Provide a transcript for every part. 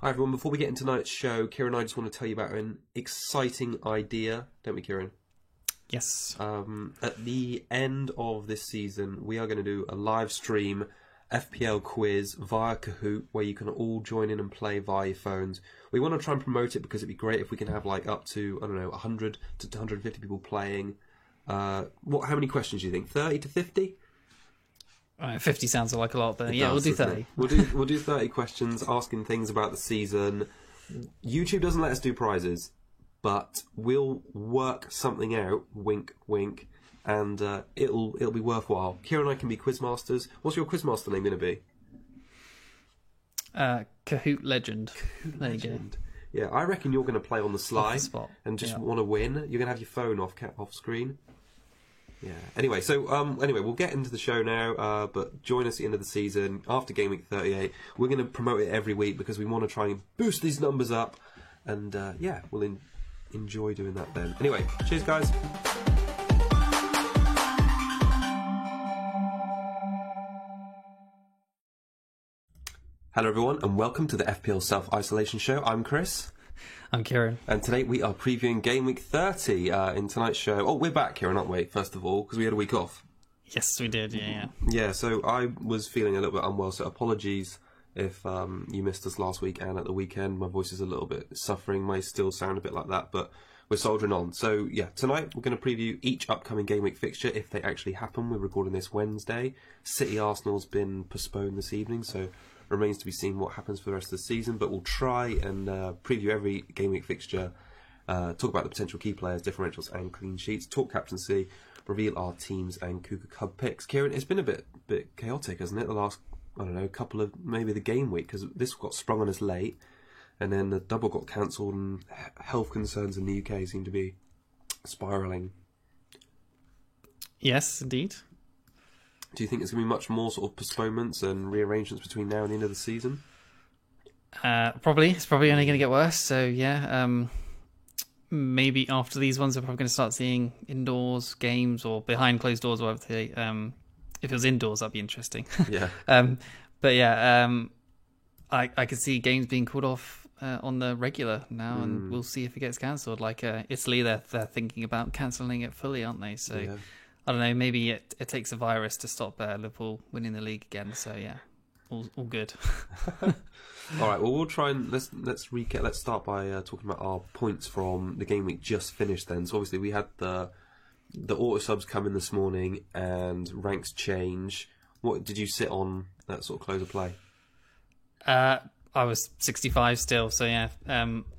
Hi everyone, before we get into tonight's show, Kieran and I just want to tell you about an exciting idea, don't we, Kieran? Yes. At the end of this season, we are going to do a live stream FPL quiz via Kahoot, where you can all join in and play via your phones. We want to try and promote it because it'd be great if we can have like up to, 100 to 250 people playing. How many questions do you think? 30 to 50? 50 sounds like a lot, but yeah, we'll do 30. We'll do 30 questions asking things about the season. YouTube doesn't let us do prizes, but we'll work something out. Wink, wink, and it'll be worthwhile. Kieran and I can be quizmasters. What's your quizmaster name going to be? Kahoot Legend. There you go. Yeah, I reckon you're going to play on the sly spot. and just want to win. You're going to have your phone off screen. Yeah. Anyway, we'll get into the show now. But join us at the end of the season after Game Week 38. We're going to promote it every week because we want to try and boost these numbers up. And we'll enjoy doing that then. Anyway, cheers, guys. Hello, everyone, and welcome to the FPL Self-Isolation Show. I'm Chris. I'm Kieran. And today we are previewing Game Week 30 in tonight's show. Oh, we're back, Kieran, aren't we, first of all, because we had a week off. Yes, we did, yeah. Yeah, so I was feeling a little bit unwell, so apologies if you missed us last week and at the weekend. My voice is a little bit suffering, may still sound a bit like that, but we're soldiering on. So, yeah, tonight we're going to preview each upcoming Game Week fixture, if they actually happen. We're recording this Wednesday. City Arsenal's been postponed this evening, so remains to be seen what happens for the rest of the season, but we'll try and preview every game week fixture, talk about the potential key players, differentials and clean sheets, talk captaincy, reveal our teams and Cougar Cub picks. Kieran, it's been a bit chaotic, hasn't it, the last, couple of, maybe the game week, because this got sprung on us late, and then the double got cancelled, and health concerns in the UK seem to be spiralling. Yes, indeed. Do you think there's going to be much more sort of postponements and rearrangements between now and the end of the season? Probably. It's probably only going to get worse. So, yeah, maybe after these ones, we're probably going to start seeing indoors games or behind closed doors, or whatever they, if it was indoors, that'd be interesting. Yeah. I could see games being called off on the regular now, and we'll see if it gets cancelled. Like Italy, they're thinking about cancelling it fully, aren't they? So. Yeah. I don't know, maybe it takes a virus to stop Liverpool winning the league again. So, yeah, all good. All right, well, we'll try and let's recap. Let's start by talking about our points from the game week just finished then. So, obviously, we had the auto subs come in this morning and ranks change. What did you sit on that sort of close of play? I was 65 still, so yeah.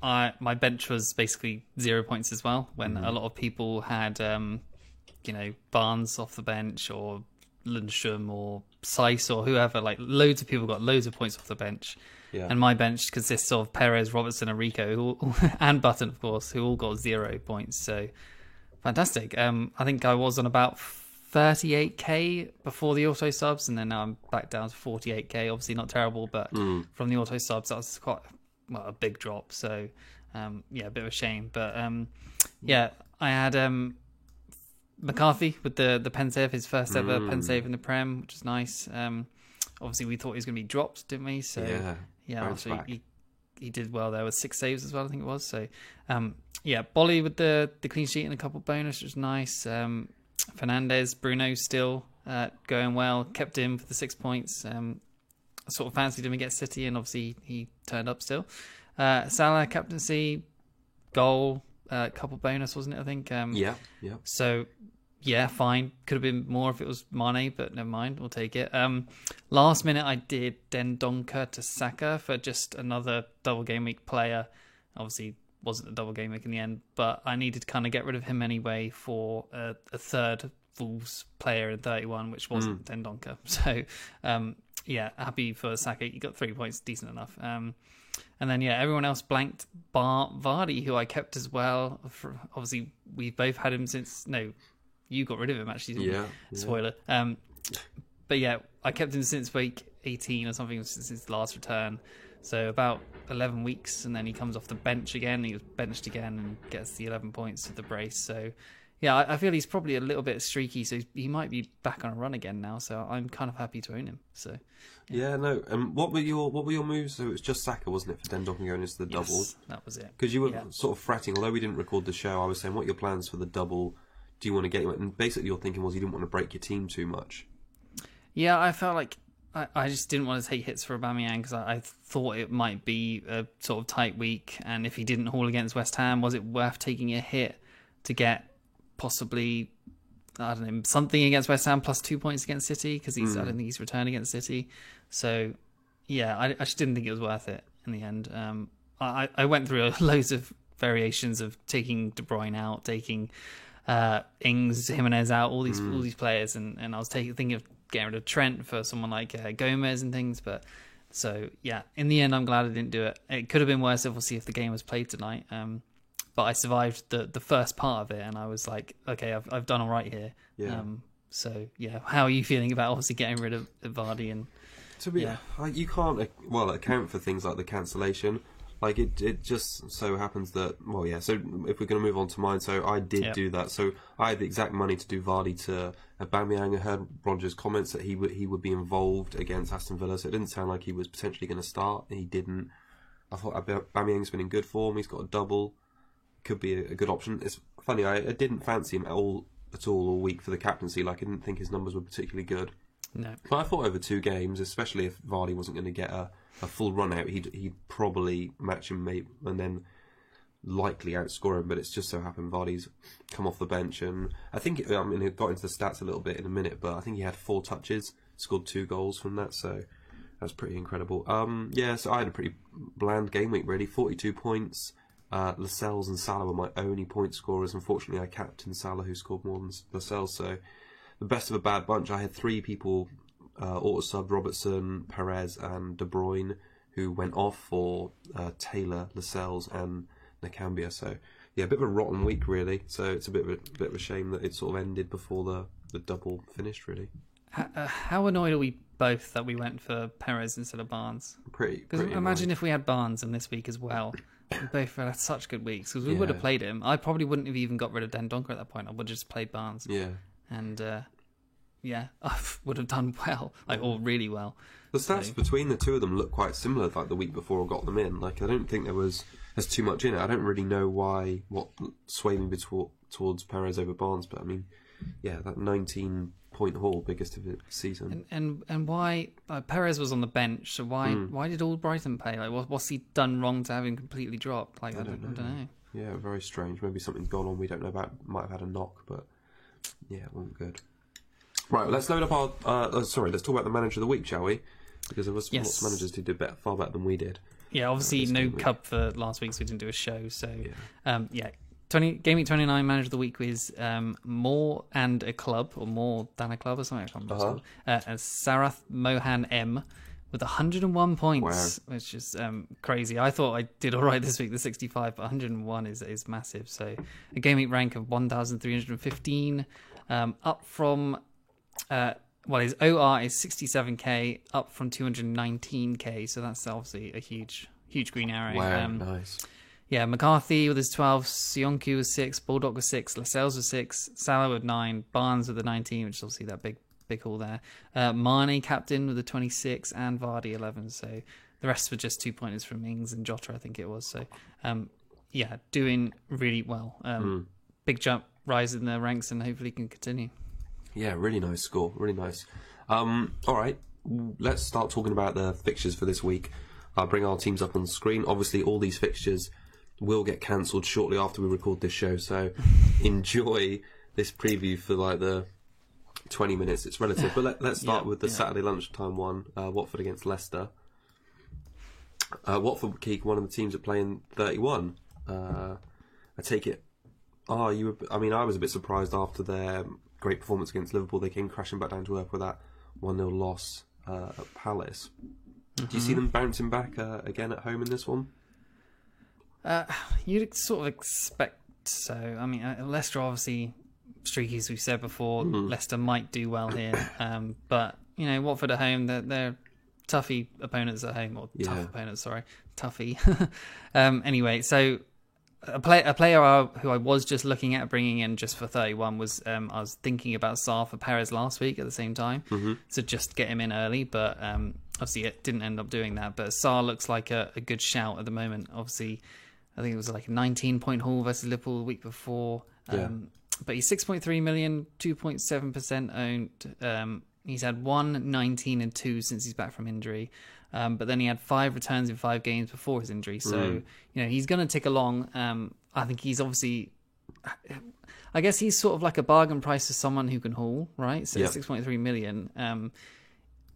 My bench was basically 0 points as well, when a lot of people had... Barnes off the bench, or Lundstrom, or Seiss, or whoever. Like, loads of people got loads of points off the bench. Yeah. And my bench consists of Perez, Robertson, and Rico, and Button, of course, who all got 0 points. So, fantastic. I think I was on about 38k before the auto subs, and then now I'm back down to 48k. Obviously not terrible, but from the auto subs, that was quite a big drop. So, a bit of a shame. But, I had... McCarthy with the pen save, his first ever pen save in the Prem, which is nice. Obviously, we thought he was going to be dropped, didn't we? So he did well there with 6 saves as well, I think it was. So Bolly with the clean sheet and a couple bonus, which was nice. Fernandez, Bruno still going well, kept him for the 6 points. I sort of fancied him against City, and obviously he turned up still. Salah captaincy, goal. Couple bonus, wasn't it? I think. Yeah. So, yeah, fine. Could have been more if it was Mane, but never mind. We'll take it. Last minute, I did Dendoncker to Saka for just another double game week player. Obviously, wasn't a double game week in the end, but I needed to kind of get rid of him anyway for a third Wolves player in 31, which wasn't Dendoncker. So, happy for Saka. He got 3 points, decent enough. And then, everyone else blanked Vardy, who I kept as well. Obviously, we've both had him since... No, you got rid of him, actually, didn't you? Spoiler. But, I kept him since week 18 or something, since his last return. So, about 11 weeks, and then he comes off the bench again. He was benched again and gets the 11 points with the brace. So, yeah, I feel he's probably a little bit streaky, so he might be back on a run again now. So I'm kind of happy to own him. So yeah, no. What were your moves? So it was just Saka, wasn't it, for Dendoncker going into the double? yes, that was it. Because you were sort of fretting, although we didn't record the show. I was saying, what are your plans for the double? Do you want to get him? And basically, your thinking was you didn't want to break your team too much. Yeah, I felt like I just didn't want to take hits for Aubameyang because I thought it might be a sort of tight week, and if he didn't haul against West Ham, was it worth taking a hit to get possibly, I don't know, something against West Ham plus 2 points against City? Because I don't think he's returned against City. So yeah, I just didn't think it was worth it in the end. I went through loads of variations of taking De Bruyne out, taking Ings, Jimenez out, all these players, and I was thinking of getting rid of Trent for someone like Gomez and things. But so yeah, in the end, I'm glad I didn't do it. It could have been worse, obviously, if the game was played tonight. But I survived the first part of it, and I was like, okay, I've done all right here. Yeah. So yeah, how are you feeling about obviously getting rid of Vardy? And to be, you can't account for things like the cancellation. Like it just so happens that So if we're going to move on to mine, so I did do that. So I had the exact money to do Vardy to Aubameyang. I heard Roger's comments that he would be involved against Aston Villa, so it didn't sound like he was potentially going to start. He didn't. I thought Aubameyang's been in good form. He's got a double. Could be a good option. It's funny. I didn't fancy him at all all week for the captaincy. Like I didn't think his numbers were particularly good. No. But I thought over 2 games, especially if Vardy wasn't going to get a full run out, he'd probably match him and then likely outscore him. But it's just so happened Vardy's come off the bench, and I think it got into the stats a little bit in a minute, but I think he had 4 touches, scored 2 goals from that, so that's pretty incredible. So I had a pretty bland game week really. 42 points. Lascelles and Salah were my only point scorers. Unfortunately, I captained Salah, who scored more than Lascelles, so the best of a bad bunch. I had 3 people auto-sub, Robertson, Perez and De Bruyne, who went off for Taylor, Lascelles and Nakambia. So yeah, a bit of a rotten week really. So it's a bit of a shame that it sort of ended before the double finished really. How annoyed are we both that we went for Perez instead of Barnes? Because imagine if we had Barnes in this week as well. We both had such good weeks because we would have played him. I probably wouldn't have even got rid of Dendoncker at that point. I would have just played Barnes. Yeah. And I would have done well, or really well. The stats between the two of them look quite similar, like the week before I got them in. Like I don't think there's too much in it. I don't really know what swayed me towards Perez over Barnes, but I mean, yeah, that 19-point haul, biggest of the season. And why Perez was on the bench? So why did Albrighton play? Like, what's he done wrong to have him completely dropped? Like I don't know. Yeah, very strange. Maybe something's gone on we don't know about. Might have had a knock, but yeah, it wasn't good. Right, let's load up our. Let's talk about the manager of the week, shall we? Because there was lots of managers who did far better than we did. Yeah, obviously no cup for last week, so we didn't do a show. So Game Week 29 Manager of the Week is More and a Club, or More Than a Club, or something. I can't remember. And Sarath Mohan M with 101 points, which is crazy. I thought I did all right this week, the 65, but 101 is massive. So a Game Week rank of 1,315, up from his OR is 67k, up from 219k. So that's obviously a huge green arrow. Wow, nice. Yeah, McCarthy with his 12, Sionku with 6, Bulldog with 6, Lascelles with 6, Salah with 9, Barnes with the 19, which is obviously that big haul there. Marnie captain with the 26, and Vardy 11. So the rest were just 2-pointers from Ings and Jota, I think it was. So doing really well. Big jump, rise in the ranks, and hopefully can continue. Yeah, really nice score. Really nice. All right, let's start talking about the fixtures for this week. I'll bring our teams up on the screen. Obviously, all these fixtures will get cancelled shortly after we record this show, so enjoy this preview for like the 20 minutes. It's relative, but let's start with the Saturday lunchtime one. Watford against Leicester. Watford, Keek, one of the teams that playing 31. I take it. I was a bit surprised after their great performance against Liverpool. They came crashing back down to earth with that 1-0 loss at Palace. Do you see them bouncing back again at home in this one? You'd sort of expect so. I mean, Leicester obviously streaky, as we said before. Leicester might do well here, but Watford at home, they're toughy opponents at home, or tough opponents. Sorry, toughy. Anyway, so a player who I was just looking at bringing in just for 31 was I was thinking about Sarr for Perez last week at the same time, to just get him in early, but obviously it didn't end up doing that. But Sarr looks like a good shout at the moment. Obviously, I think it was like a 19-point haul versus Liverpool the week before. But he's 6.3 million, 2.7% owned. He's had 1, 19 and 2 since he's back from injury. But then he had 5 returns in 5 games before his injury. So, he's going to tick along. I think he's obviously... I guess he's sort of like a bargain price for someone who can haul, right? So 6.3 million.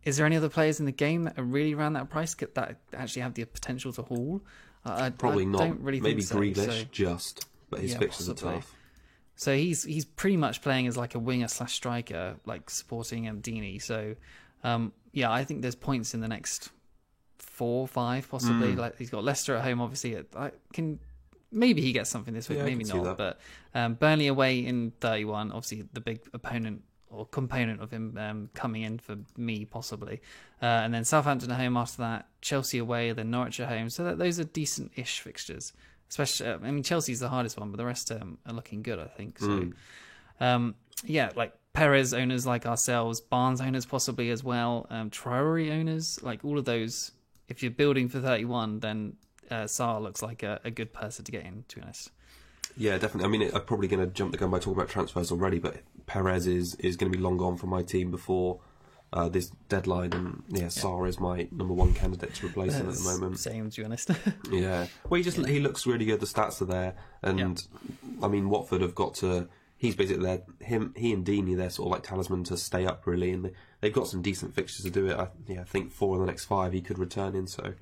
Is there any other players in the game that are really around that price that actually have the potential to haul? Probably I not. don't really Maybe think so. Grealish, but his fixtures possibly. are tough. So he's pretty much playing as like a winger/striker, like supporting Dini. So I think there's points in the next 4, 5 possibly. Like he's got Leicester at home, obviously. Maybe he gets something this week, maybe not. But Burnley away in 31, obviously the big opponent or component of him coming in for me possibly. And then Southampton at home after that, Chelsea away, then Norwich at home. So those are decent-ish fixtures. Especially, Chelsea's the hardest one, but the rest are looking good, I think. So, like Perez owners like ourselves, Barnes owners possibly as well, Traore owners, like all of those. If you're building for 31, then Sarr looks like a good person to get in, to be honest. Yeah, definitely. I'm probably going to jump the gun by talking about transfers already, but Perez is going to be long gone from my team before this deadline, and Sarr is my number 1 candidate to replace him at the moment. Same, to be honest. Yeah, well, he looks really good. The stats are there, and Watford have got to. He's basically there. He and Deeney, they're sort of like talisman to stay up really, and they've got some decent fixtures to do it. I think 4 of the next 5 he could return in. So.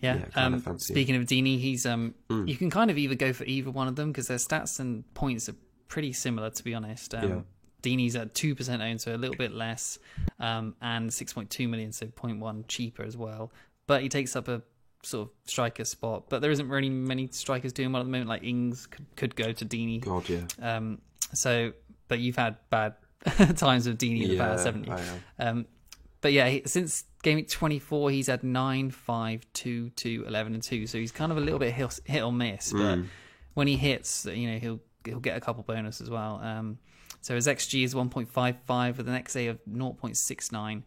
Speaking of Deeney, he's you can kind of either go for either one of them because their stats and points are pretty similar, to be honest. Deeney's at 2% owned, so a little bit less, and 6.2 million, so 0.1 cheaper as well. But he takes up a sort of striker spot. But there isn't really many strikers doing well at the moment. Like Ings could go to Deeney. God, yeah. But you've had bad times with Deeney in the past, haven't you? But since game week 24, he's had 9, 5, 2, 2, 11 and 2. So he's kind of a little bit hit or miss. But when he hits, he'll get a couple bonus as well. So his XG is 1.55 with an XA of 0.69.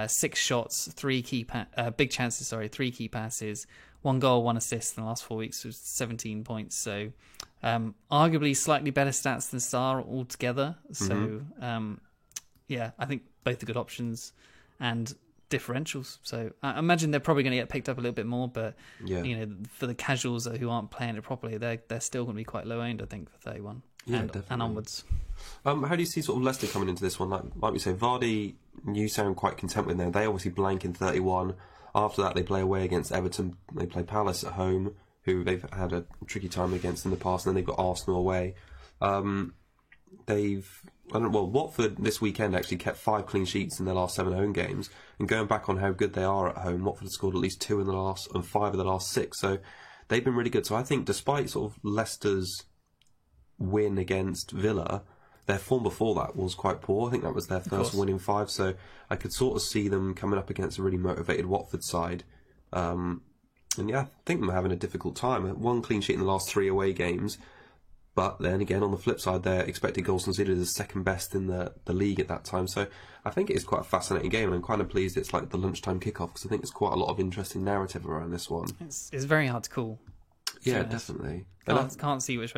6 shots, 3 big chances, 3 key passes, 1 goal, 1 assist in the last 4 weeks, was 17 points. So arguably slightly better stats than Sarr altogether. So I think both are good options and differentials. So I imagine they're probably going to get picked up a little bit more, but for the casuals who aren't playing it properly, they're still going to be quite low owned, I think, for 31 and onwards. How do you see sort of Leicester coming into this one? Like we say, Vardy, you sound quite content with them. They obviously blank in 31. After that, they play away against Everton. They play Palace at home, who they've had a tricky time against in the past, and then they've got Arsenal away. Watford this weekend actually kept 5 clean sheets in their last 7 home games, and going back on how good they are at home, Watford have scored at least 2 in the last and 5 of the last 6. So they've been really good. So I think despite sort of Leicester's win against Villa, their form before that was quite poor. I think that was their first win in 5. So I could sort of see them coming up against a really motivated Watford side. I think they're having a difficult time. 1 clean sheet in the last 3 away games. But then again, on the flip side, their expected goals conceded is second best in the league at that time. So I think it is quite a fascinating game, and I'm kind of pleased it's like the lunchtime kickoff, because I think there's quite a lot of interesting narrative around this one. It's very hard to call. Yeah, definitely. Can't see which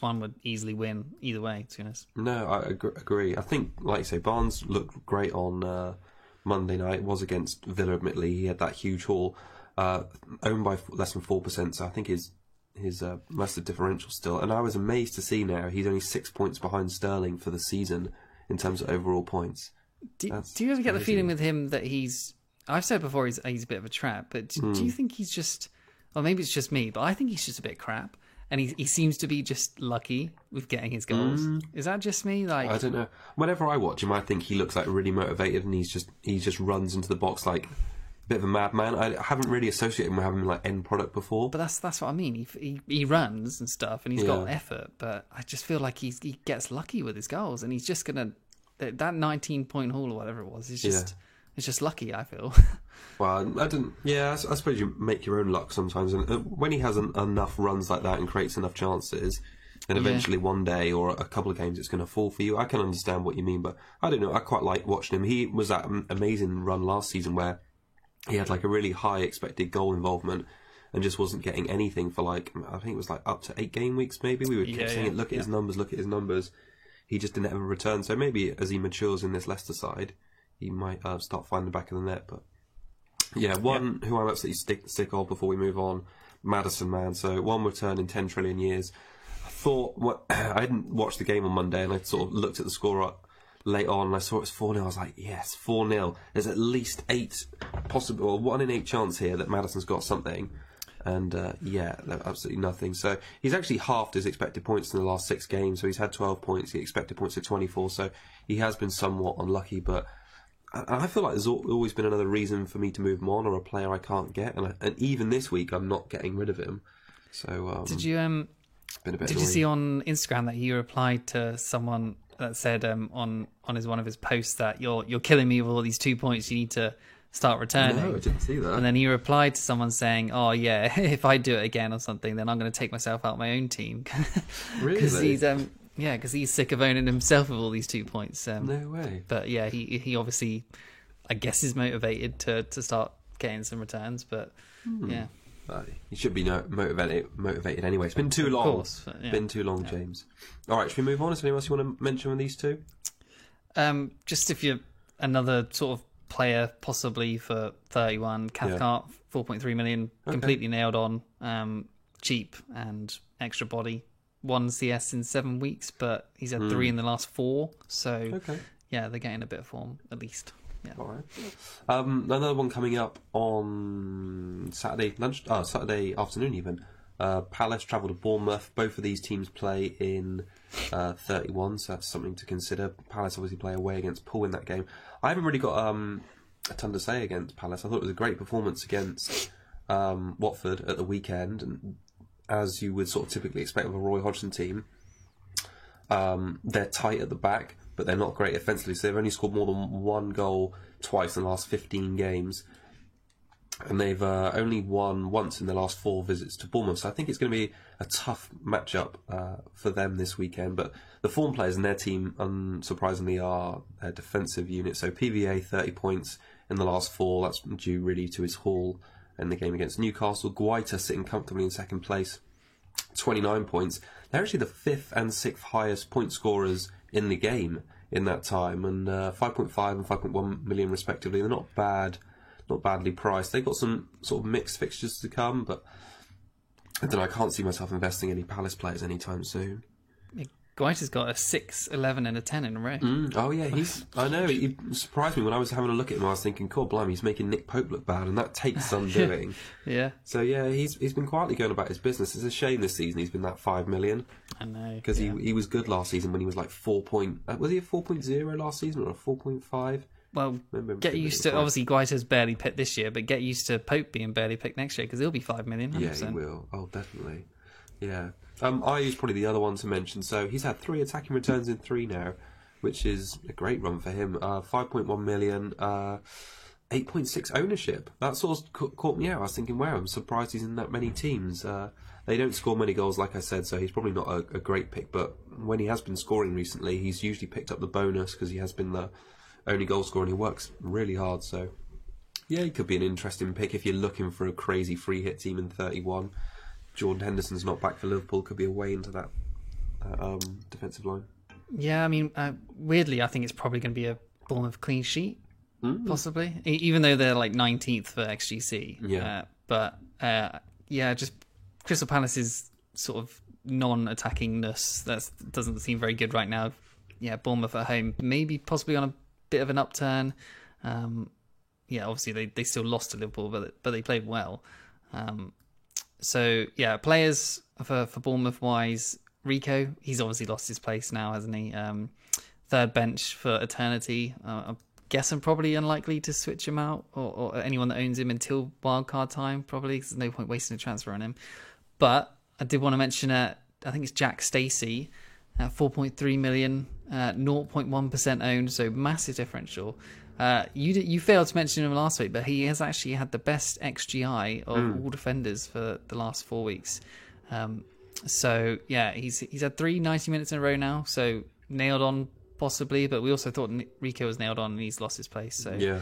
one would easily win either way, to be honest. No, I agree. I think, like you say, Barnes looked great on Monday night. It was against Villa, admittedly. He had that huge haul, owned by less than 4%, so I think his massive differential still. And I was amazed to see now he's only 6 points behind Sterling for the season in terms of overall points. Do you ever get the feeling with him that I've said before he's a bit of a trap, but do you think he's just... Well, maybe it's just me, but I think he's just a bit crap. And he seems to be just lucky with getting his goals. Is that just me? I don't know. Whenever I watch him, I think he looks like really motivated, and he just runs into the box like a bit of a madman. I haven't really associated him with having like end product before. But that's what I mean. He runs and stuff, and he's got effort. But I just feel like he gets lucky with his goals, and he's just gonna that 19-point haul or whatever it was. Is just it's just lucky, I feel. Well, I didn't. Yeah, I suppose you make your own luck sometimes, and when he has enough runs like that and creates enough chances, then eventually one day or a couple of games it's going to fall for you. I can understand what you mean, but I don't know. I quite like watching him. He was that amazing run last season where he had like a really high expected goal involvement and just wasn't getting anything for like, I think it was like up to 8 game weeks maybe. We were kept saying it, look at his numbers, look at his numbers. He just didn't ever return. So maybe as he matures in this Leicester side, he might start finding the back of the net, but. Yeah, one who I'm absolutely sick of before we move on, Maddison, man. So one return in 10 trillion years. I thought, I hadn't watched the game on Monday, and I sort of looked at the score up late on, and I saw it was 4-0. I was like, yes, 4-0. There's at least 8 possible, or 1 in 8 chance here that Maddison's got something. And absolutely nothing. So he's actually halved his expected points in the last 6 games. So he's had 12 points, the expected points are 24. So he has been somewhat unlucky, but I feel like there's always been another reason for me to move him on, or a player I can't get, and even this week I'm not getting rid of him. So did you see on Instagram that he replied to someone that said on one of his posts that you're killing me with all these 2 points, you need to start returning? No, I didn't see that. And then he replied to someone saying, "Oh yeah, if I do it again or something, then I'm going to take myself out of my own team." Really? Because he's sick of owning himself with all these 2 points. No way. But yeah, he obviously, I guess, is motivated to start getting some returns. But yeah, he should be motivated anyway. It's been too long. Of course, but, yeah. Been too long, James. All right, should we move on? Is there anyone else you want to mention with these two? Just if you're another sort of player, possibly for 31, Cathcart, 4.3 million, completely nailed on, cheap and extra body. 1 CS in 7 weeks, but he's had 3 in the last 4. So, yeah, they're getting a bit of form, at least. Yeah. All right. Another one coming up on Saturday afternoon even. Palace travel to Bournemouth. Both of these teams play in 31, so that's something to consider. Palace obviously play away against Poole in that game. I haven't really got a ton to say against Palace. I thought it was a great performance against Watford at the weekend, and as you would sort of typically expect with a Roy Hodgson team, they're tight at the back, but they're not great offensively. So they've only scored more than 1 goal twice in the last 15 games, and they've only won once in the last 4 visits to Bournemouth. So I think it's going to be a tough matchup for them this weekend. But the form players in their team, unsurprisingly, are their defensive unit. So PVA 30 points in the last 4. That's due really to his haul in the game against Newcastle. Guaita sitting comfortably in second place, 29 points. They're actually the 5th and 6th highest point scorers in the game in that time, and 5.5 and 5.1 million respectively. They're not badly priced. They've got some sort of mixed fixtures to come, but I don't know, I can't see myself investing any Palace players anytime soon. Guaita's got a 6, 11 and a 10 in a row. Oh yeah, I know, he surprised me when I was having a look at him. I was thinking, God blimey, he's making Nick Pope look bad, and that takes some doing. Yeah. So yeah, he's been quietly going about his business. It's a shame this season he's been that 5 million. I know. Because he was good last season when he was like 4 point... was he a 4.0 last season or a 4.5? Well, get used to... Obviously, Guaita's barely picked this year, but get used to Pope being barely picked next year, because he'll be 5 million. 100%. Yeah, he will. Oh, definitely. Yeah. Aiyu's probably the other one to mention. So he's had 3 attacking returns in 3 now, which is a great run for him. 5.1 million, 8.6 ownership. That sort of caught me out. I was thinking, wow, I'm surprised he's in that many teams. They don't score many goals, like I said, so he's probably not a great pick. But when he has been scoring recently, he's usually picked up the bonus because he has been the only goal scorer and he works really hard. So yeah, he could be an interesting pick if you're looking for a crazy free hit team in 31. Jordan Henderson's not back for Liverpool, could be a way into that defensive line. Yeah, I mean, weirdly, I think it's probably going to be a Bournemouth clean sheet, possibly, even though they're like 19th for XGC. Yeah. Just Crystal Palace's sort of non-attackingness that doesn't seem very good right now. Yeah, Bournemouth at home, maybe possibly on a bit of an upturn. Obviously they still lost to Liverpool, but they played well. So yeah, players for Bournemouth wise, Rico, he's obviously lost his place now, hasn't he? Third bench for eternity. I guess I'm probably unlikely to switch him out or anyone that owns him until wildcard time, probably, because there's no point wasting a transfer on him. But I did want to mention, I think it's Jack Stacey, 4.3 million, 0.1% owned, so massive differential. You failed to mention him last week, but he has actually had the best XGI of all defenders for the last 4 weeks. So yeah, he's had 3 90 minutes in a row now, so nailed on possibly, but we also thought Rico was nailed on and he's lost his place. So Yeah.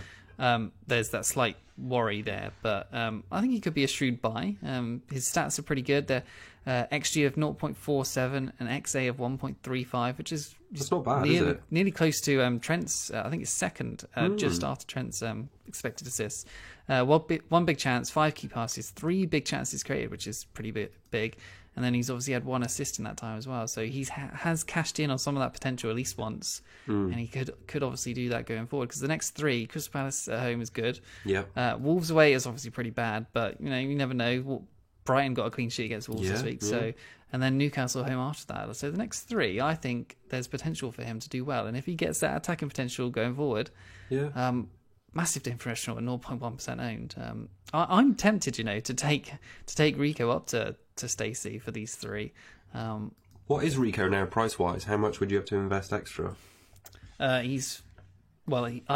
there's that slight worry there, but I think he could be a shrewd buy. His stats are pretty good. They're XG of 0.47 and XA of 1.35, which is That's not bad, is it? nearly close to Trent's. I think it's second, just after Trent's expected assists. One big chance, 5 key passes, 3 big chances created, which is pretty big. And then he's obviously had 1 assist in that time as well. So he has cashed in on some of that potential at least once. And he could obviously do that going forward. Because the next 3, Crystal Palace at home is good. Yeah. Wolves away is obviously pretty bad. But, you never know. Brighton got a clean sheet against Wolves this week. Yeah. So, and then Newcastle home after that. So the next 3, I think there's potential for him to do well. And if he gets that attacking potential going forward... Yeah. Massive differential at 0.1% owned. I'm tempted, to take Rico up to Stacey for these 3. What is Rico now price wise? How much would you have to invest extra? I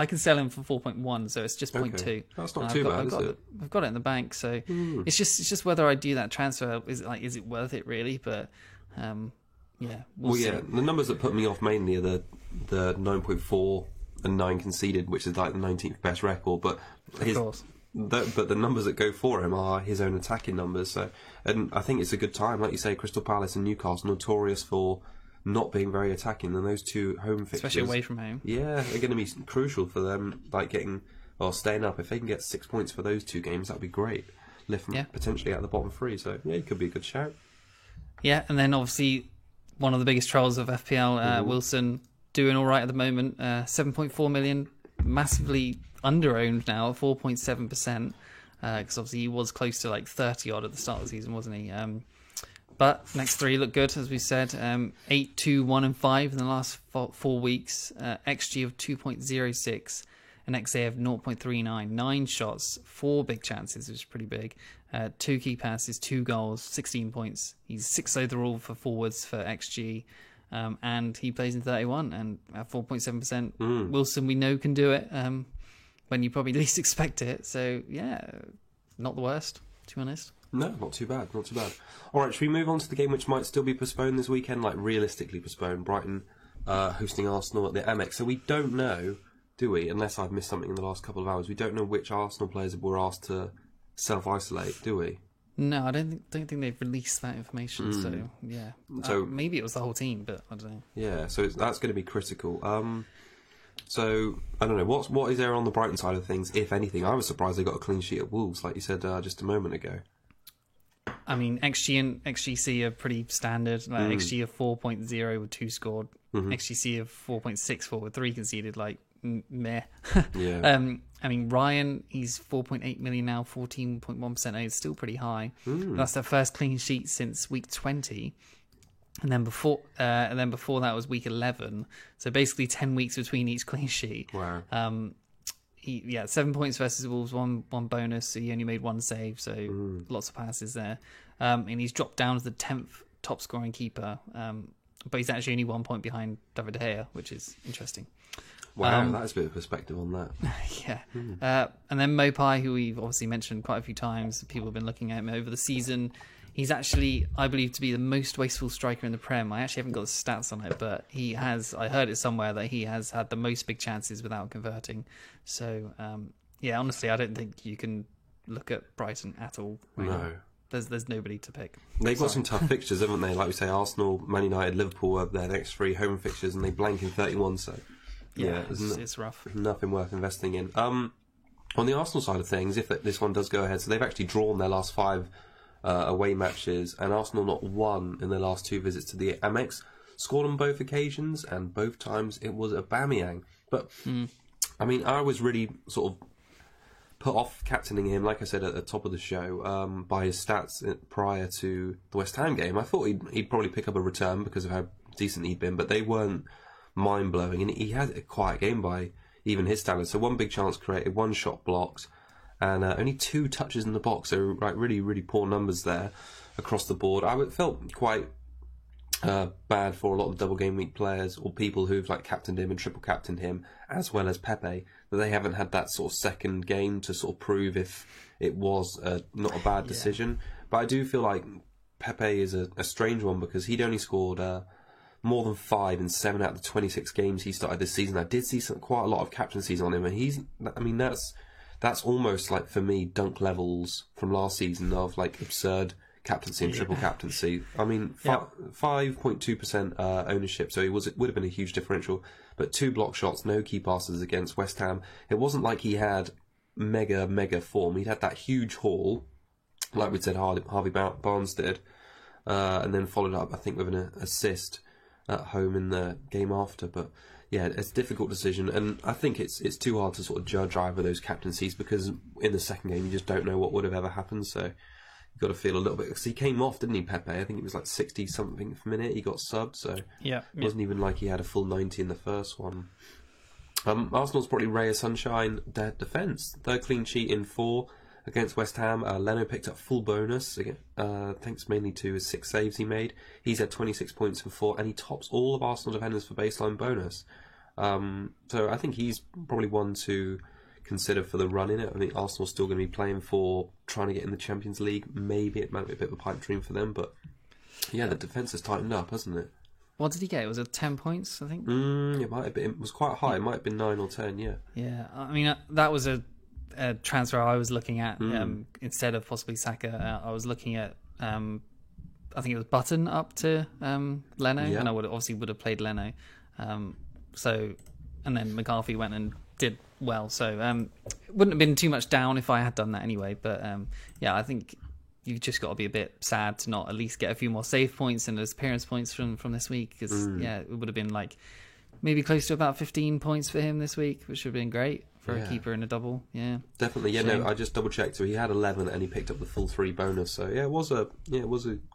can sell him for 4.1, so it's just 0.2. Okay. That's not too bad, is it? I've got it in the bank, so it's just whether I do that transfer. Is it worth it really? But we'll see. The numbers that put me off mainly are the 9.4 and 9 conceded, which is like the 19th best record. But the numbers that go for him are his own attacking numbers. So, and I think it's a good time, like you say, Crystal Palace and Newcastle notorious for not being very attacking, and those 2 home fixtures, especially away from home, they're going to be crucial for them, like staying up. If they can get 6 points for those 2 games, that'd be great. Lift them potentially out of the bottom 3. So it could be a good shout. Yeah, and then obviously one of the biggest trolls of FPL, Wilson, doing all right at the moment. 7.4 million, massively under-owned now, 4.7%, because obviously he was close to like 30 odd at the start of the season, wasn't he? But next 3 look good, as we said. 8, 2, 1 and 5 in the last 4 weeks. XG of 2.06, an XA of 0.39. 9 shots, 4 big chances, which is pretty big. 2 key passes, 2 goals, 16 points. He's 6th overall for forwards for XG. And he plays in 31 and at 4.7%. Wilson, we know, can do it when you probably least expect it. So, not the worst, to be honest. No, not too bad, not too bad. All right, should we move on to the game which might still be postponed this weekend, like realistically postponed? Brighton hosting Arsenal at the Amex. So we don't know, do we, unless I've missed something in the last couple of hours, we don't know which Arsenal players were asked to self-isolate, do we? No, I don't think they've released that information. So yeah, so maybe it was the whole team, but I don't know. Yeah, so that's going to be critical. So I don't know what is there on the Brighton side of things, if anything. I was surprised they got a clean sheet at Wolves, like you said just a moment ago. I mean, XG and XGC are pretty standard. Like XG of 4.0 with 2 scored, XGC of 4.64 with 3 conceded. Like meh. Yeah. I mean, Ryan, he's 4.8 million now, 14.1%. It's still pretty high. That's their first clean sheet since week 20, and then before that was week 11. So basically 10 weeks between each clean sheet. Wow. 7 points versus Wolves, one bonus. So he only made 1 save, so lots of passes there. And he's dropped down to the 10th top scoring keeper, but he's actually only 1 point behind David De Gea, which is interesting. Wow, that's a bit of perspective on that. Yeah. And then Mopai, who we've obviously mentioned quite a few times, people have been looking at him over the season. He's actually, I believe, to be the most wasteful striker in the Prem. I actually haven't got the stats on it, but he has, I heard it somewhere that he has had the most big chances without converting. So, honestly, I don't think you can look at Brighton at all. Right now. There's nobody to pick. They've got some tough fixtures, haven't they? Like we say, Arsenal, Man United, Liverpool are their next 3 home fixtures, and they blank in 31, so... Yeah, it's rough. Nothing worth investing in. On the Arsenal side of things, if this one does go ahead, so they've actually drawn their last 5 away matches, and Arsenal not won in their last 2 visits to the Amex. Scored on both occasions, and both times it was Aubameyang. But, I mean, I was really sort of put off captaining him, like I said at the top of the show, by his stats prior to the West Ham game. I thought he'd probably pick up a return because of how decent he'd been, but they weren't mind-blowing, and he had a quiet game by even his standards. So 1 big chance created, 1 shot blocked, and only 2 touches in the box. So really, really poor numbers there across the board. I felt quite bad for a lot of double game week players or people who've like captained him and triple captained him, as well as Pepe, that they haven't had that sort of second game to sort of prove if it was not a bad decision. But I do feel like Pepe is a strange one because he'd only scored more than 5 in 7 out of the 26 games he started this season. I did see quite a lot of captaincies on him, and that's almost like, for me, Dunk levels from last season of like absurd captaincy and triple captaincy. I mean, 5.2% ownership, so it would have been a huge differential. But 2 block shots, no key passes against West Ham. It wasn't like he had mega form. He'd had that huge haul, like we said, Harvey Barnes did, and then followed up, I think, with an assist at home in the game after. But yeah, it's a difficult decision, and I think it's too hard to sort of judge either of those captaincies because in the second game you just don't know what would have ever happened. So you've got to feel a little bit, because he came off, didn't he, Pepe? I think it was like 60 something per minute. He got subbed, so it wasn't even like he had a full 90 in the first one. Arsenal's probably ray of sunshine, their defence. 3rd clean sheet in 4 against West Ham. Leno picked up full bonus, thanks mainly to his 6 saves he made. He's had 26 points in 4, and he tops all of Arsenal defenders for baseline bonus. So I think he's probably one to consider for the run in it. I think Arsenal's still going to be playing for trying to get in the Champions League. Maybe it might be a bit of a pipe dream for them, but yeah, the defence has tightened up, hasn't it? What did he get? Was it 10 points, I think? It might have been. It was quite high. It might have been 9 or 10, yeah. Yeah, I mean, that was a transfer I was looking at instead of possibly Saka. I was looking at, I think it was Button up to Leno, and I would have played Leno. And then McCarthy went and did well. So it wouldn't have been too much down if I had done that anyway. But I think you've just got to be a bit sad to not at least get a few more save points and appearance points from this week, because it would have been like maybe close to about 15 points for him this week, which would have been great for a keeper in a double. Yeah, definitely. Yeah, no, I just double checked. So he had 11 and he picked up the full 3 bonus. So yeah, it was a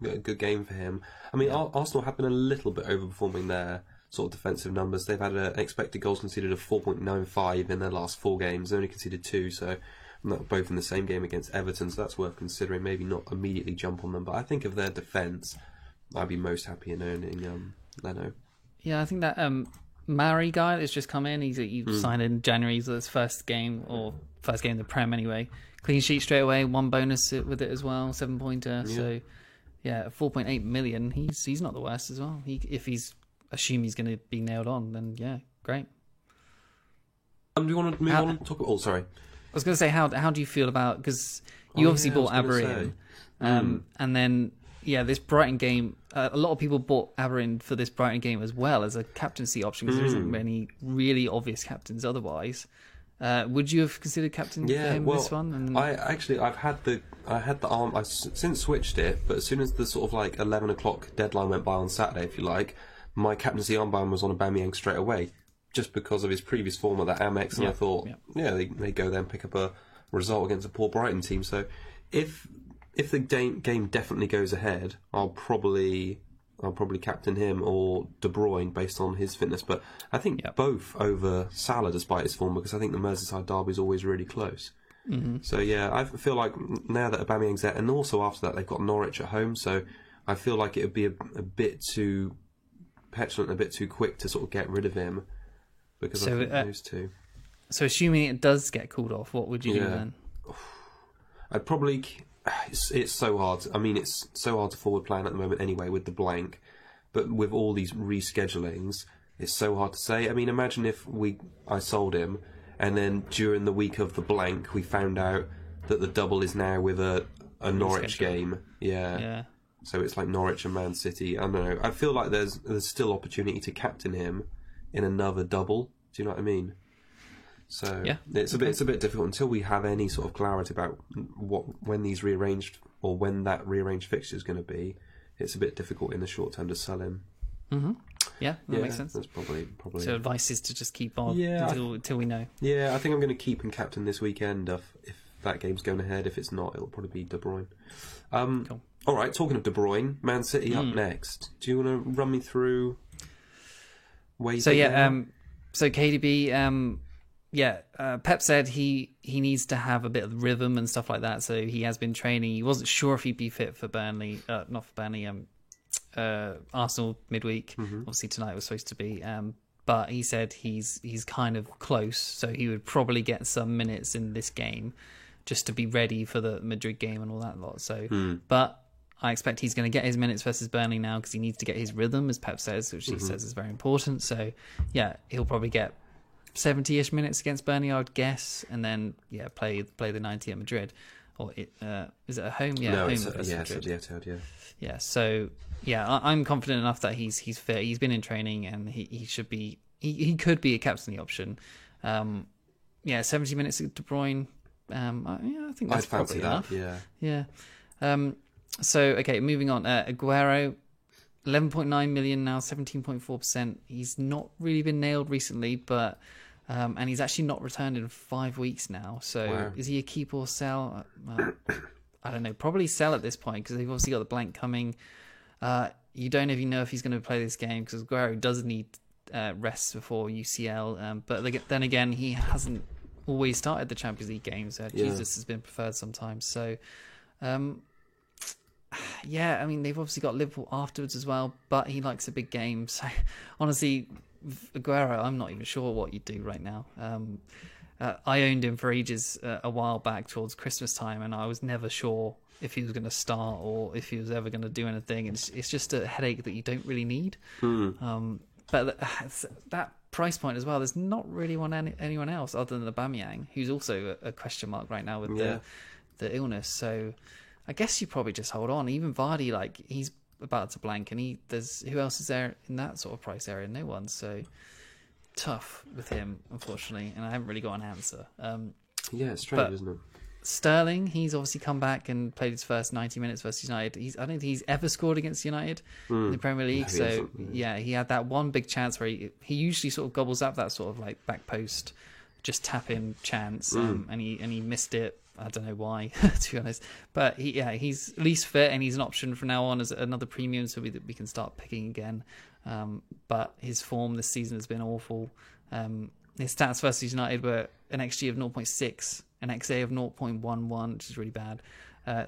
good game for him. I mean, Arsenal have been a little bit overperforming their sort of defensive numbers. They've had an expected goals conceded of 4.95 in their last 4 games. They only conceded 2, so both in the same game against Everton, so that's worth considering. Maybe not immediately jump on them, but I think of their defence, I'd be most happy in owning Leno. Yeah, I think that Maori guy that's just come in, he signed in January, so his first game in the Prem anyway. Clean sheet straight away, 1 bonus with it as well, 7-pointer. Yeah. So yeah, 4.8 million. He's not the worst as well. If he's assume he's going to be nailed on, then yeah, great. Do you want to move on and talk about? Oh, sorry. I was going to say, how do you feel about, because you obviously bought Aber in, and then this Brighton game. A lot of people bought Aber in for this Brighton game as well as a captaincy option, because there isn't many really obvious captains otherwise. Would you have considered captain for him this one? And I've had the arm. I've since switched it, but as soon as the sort of like 11 o'clock deadline went by on Saturday, if you like, my captaincy armband was on Aubameyang straight away, just because of his previous form at that Amex, and I thought, they go there and pick up a result against a poor Brighton team. So if the game definitely goes ahead, I'll probably captain him or De Bruyne based on his fitness. But I think both over Salah despite his form, because I think the Merseyside derby is always really close. Mm-hmm. So yeah, I feel like now that Aubameyang's there, and also after that they've got Norwich at home, so I feel like it would be a bit too petulant, a bit too quick to sort of get rid of him, because I think those two. So assuming it does get called off, what would you do then? I'd probably. It's so hard. I mean, it's so hard to forward plan at the moment anyway with the blank, but with all these reschedulings, it's so hard to say. I mean, imagine if I sold him, and then during the week of the blank, we found out that the double is now with a Norwich game. Yeah. So it's like Norwich and Man City. I don't know. I feel like there's still opportunity to captain him in another double. Do you know what I mean? So it's a bit difficult until we have any sort of clarity about when these rearranged, or when that rearranged fixture is going to be. It's a bit difficult in the short term to sell him. Mm-hmm. Yeah, that makes sense. That's probably. So advice is to just keep on until we know. Yeah, I think I'm going to keep and captain this weekend if that game's going ahead. If it's not, it'll probably be De Bruyne. Cool. All right, talking of De Bruyne, Man City up next. Do you want to run me through where you So KDB, Pep said he needs to have a bit of rhythm and stuff like that, so he has been training. He wasn't sure if he'd be fit for Burnley, not for Burnley, Arsenal midweek. Obviously tonight was supposed to be, but he said he's kind of close, so he would probably get some minutes in this game just to be ready for the Madrid game and all that lot. So, but I expect he's going to get his minutes versus Burnley now because he needs to get his rhythm, as Pep says, which he says is very important. So, yeah, he'll probably get 70-ish minutes against Burnley, I would guess, and then play the 90 at Madrid. Or is it at home? Yeah, no, home it's versus at the Madrid. Etihad, yeah. Yeah, so I'm confident enough that he's fit. He's been in training and he should be. He could be a captaincy option. 70 minutes at De Bruyne. I think that's I'd fancy probably that. enough. Yeah. So okay, moving on. Aguero, 11.9 million now, 17.4%. He's not really been nailed recently, but and he's actually not returned in 5 weeks now. So Wow. Is he a keep or sell? I don't know. Probably sell at this point because they've obviously got the blank coming. You don't even know if he's going to play this game because Aguero does need rest before UCL. But then again, he hasn't always started the Champions League games. Jesus has been preferred sometimes. So, I mean, they've obviously got Liverpool afterwards as well, but he likes a big game. So, honestly, Aguero, I'm not even sure what you'd do right now. I owned him for ages a while back towards Christmas time, and I was never sure if he was going to start or if he was ever going to do anything. It's just a headache that you don't really need. But that price point as well, there's not really anyone else other than Aubameyang, who's also a question mark right now with the illness. So I guess you probably just hold on. Even Vardy, like, he's about to blank, and who else is there in that sort of price area? No one. So tough with him, unfortunately, and I haven't really got an answer. It's strange, isn't it? Sterling, he's obviously come back and played his first 90 minutes versus United. I don't think he's ever scored against United in the Premier League. No, he had that one big chance where he usually sort of gobbles up that sort of like back post, just tap in chance, and he missed it. I don't know why, to be honest. But he's at least fit, and he's an option from now on as another premium, so we can start picking again. But his form this season has been awful. His stats versus United were an XG of 0.6, an XA of 0.11, which is really bad.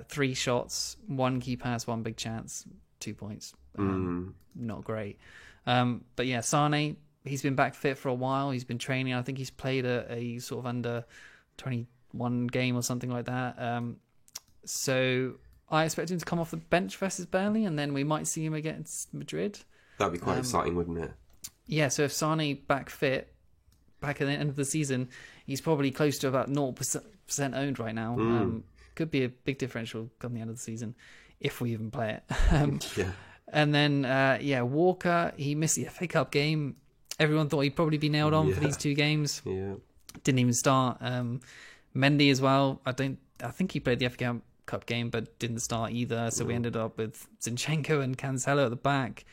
3 shots, 1 key pass, 1 big chance, 2 points. Not great. But yeah, Sane, he's been back fit for a while. He's been training. I think he's played a sort of under 21 game or something like that. So I expect him to come off the bench versus Burnley, and then we might see him against Madrid. That'd be quite exciting, wouldn't it? Yeah, so if Sane back fit, back at the end of the season, he's probably close to about 0% owned right now. Could be a big differential come the end of the season, if we even play it. And then, Walker, he missed the FA Cup game. Everyone thought he'd probably be nailed on for these 2 games. Didn't even start. Mendy as well. I think he played the FA Cup game, but didn't start either. So we ended up with Zinchenko and Cancelo at the back.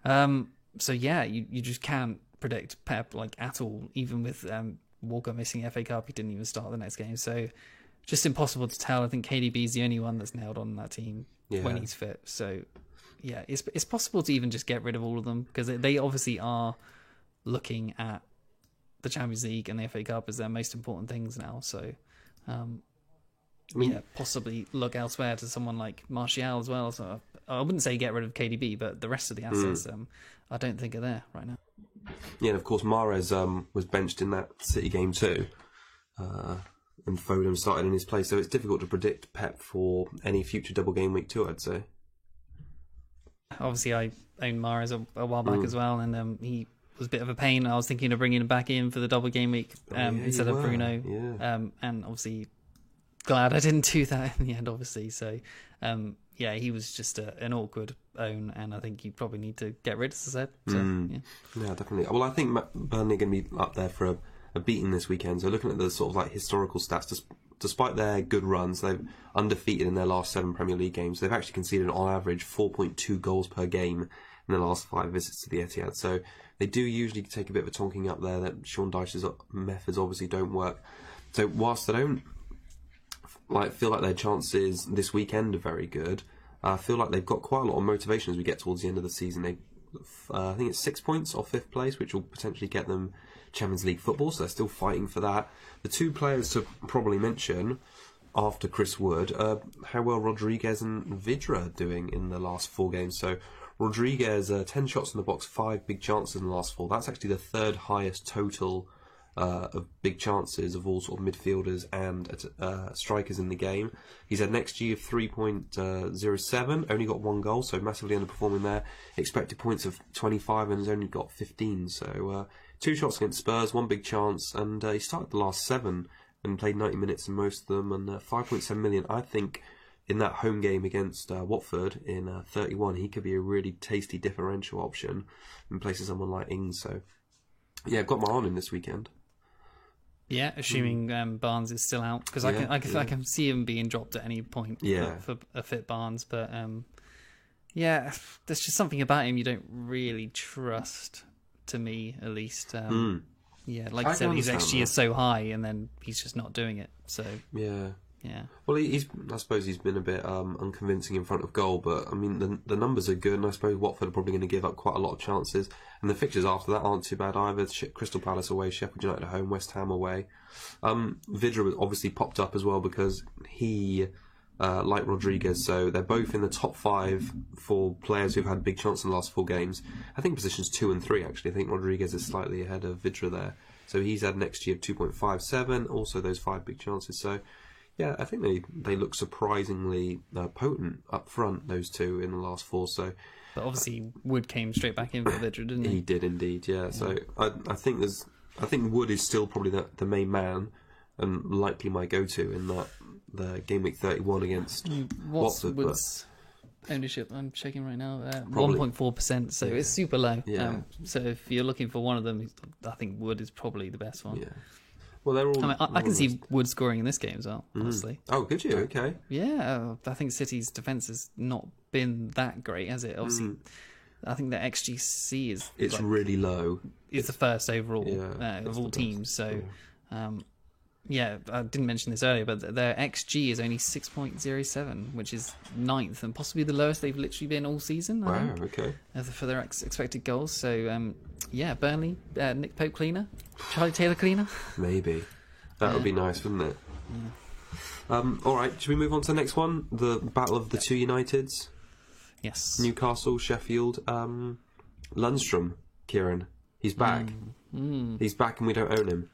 You just can't predict Pep like at all. Even with Walker missing FA Cup, he didn't even start the next game. So just impossible to tell. I think KDB is the only one that's nailed on that team when he's fit. So it's possible to even just get rid of all of them because they obviously are looking at the Champions League and the FA Cup as their most important things now. So possibly look elsewhere to someone like Martial as well. So I wouldn't say get rid of KDB, but the rest of the assets I don't think are there right now. Yeah, and of course Mahrez was benched in that City game too, and Foden started in his place. So it's difficult to predict Pep for any future double game week 2, I'd say. Obviously, I owned Mahrez a while back as well, and he was a bit of a pain. I was thinking of bringing him back in for the double game week instead of Bruno. And obviously, glad I didn't do that in the end, obviously. So, he was just an awkward own, and I think you probably need to get rid, as I said. So, Yeah, definitely. Well, I think Burnley are going to be up there for a beating this weekend. So looking at the sort of like historical stats, despite their good runs, they've undefeated in their last 7 Premier League games. They've actually conceded on average 4.2 goals per game in the last 5 visits to the Etihad. So they do usually take a bit of a tonking up there. That Sean Dyche's methods obviously don't work. So whilst I don't feel like their chances this weekend are very good, I feel like they've got quite a lot of motivation as we get towards the end of the season. I think it's 6 points off 5th place, which will potentially get them Champions League football, so they're still fighting for that. The 2 players to probably mention after Chris Wood, how well Rodriguez and Vidra are doing in the last 4 games. So Rodriguez, 10 shots in the box, 5 big chances in the last 4. That's actually the third highest total of big chances of all sort of midfielders and strikers in the game. He's had an XG of 3.07, only got 1 goal, so massively underperforming there. Expected points of 25 and has only got 15, so 2 shots against Spurs, 1 big chance, and he started the last 7 and played 90 minutes in most of them, and 5.7 million. I think in that home game against Watford in 31, he could be a really tasty differential option in place of someone like Ings. So, yeah, I've got my eye on him this weekend. Yeah, assuming Barnes is still out, because I can see him being dropped at any point for a fit Barnes. But yeah, there's just something about him you don't really trust, to me at least. Yeah, like I said, his XG is so high, and then he's just not doing it. So yeah. Well, I suppose he's been a bit unconvincing in front of goal, but I mean the numbers are good, and I suppose Watford are probably going to give up quite a lot of chances. And the fixtures after that aren't too bad either. Crystal Palace away, Sheffield United at home, West Ham away. Vidra obviously popped up as well because he, like Rodriguez, so they're both in the top 5 for players who've had big chances in the last 4 games. I think positions 2 and 3 actually. I think Rodriguez is slightly ahead of Vidra there. So he's had an XG of 2.57, also those 5 big chances. So yeah, I think they look surprisingly potent up front, those two, in the last 4. So, but obviously Wood came straight back in for Vidra, didn't he? He did indeed, yeah. So I think Wood is still probably the main man and likely my go-to in the game week 31 against Watford. Wood's ownership? I'm checking right now. 1.4%, so it's super low. Yeah. So if you're looking for one of them, I think Wood is probably the best one. Yeah. Well, they're all. I can see Wood scoring in this game as well, honestly. Oh, could you? Okay. Yeah, I think City's defence has not been that great, has it? Obviously, I think the XGC is... It's really low. It's the first overall of all teams, so... Yeah, I didn't mention this earlier, but their XG is only 6.07, which is 9th and possibly the lowest they've literally been all season. Wow, okay. For their expected goals. So, yeah, Burnley, Nick Pope cleaner, Charlie Taylor cleaner. Maybe. That would be nice, wouldn't it? Yeah. All right, should we move on to the next one? The battle of the two Uniteds? Yes. Newcastle, Sheffield. Lundstrom, Kieran. He's back. He's back and we don't own him.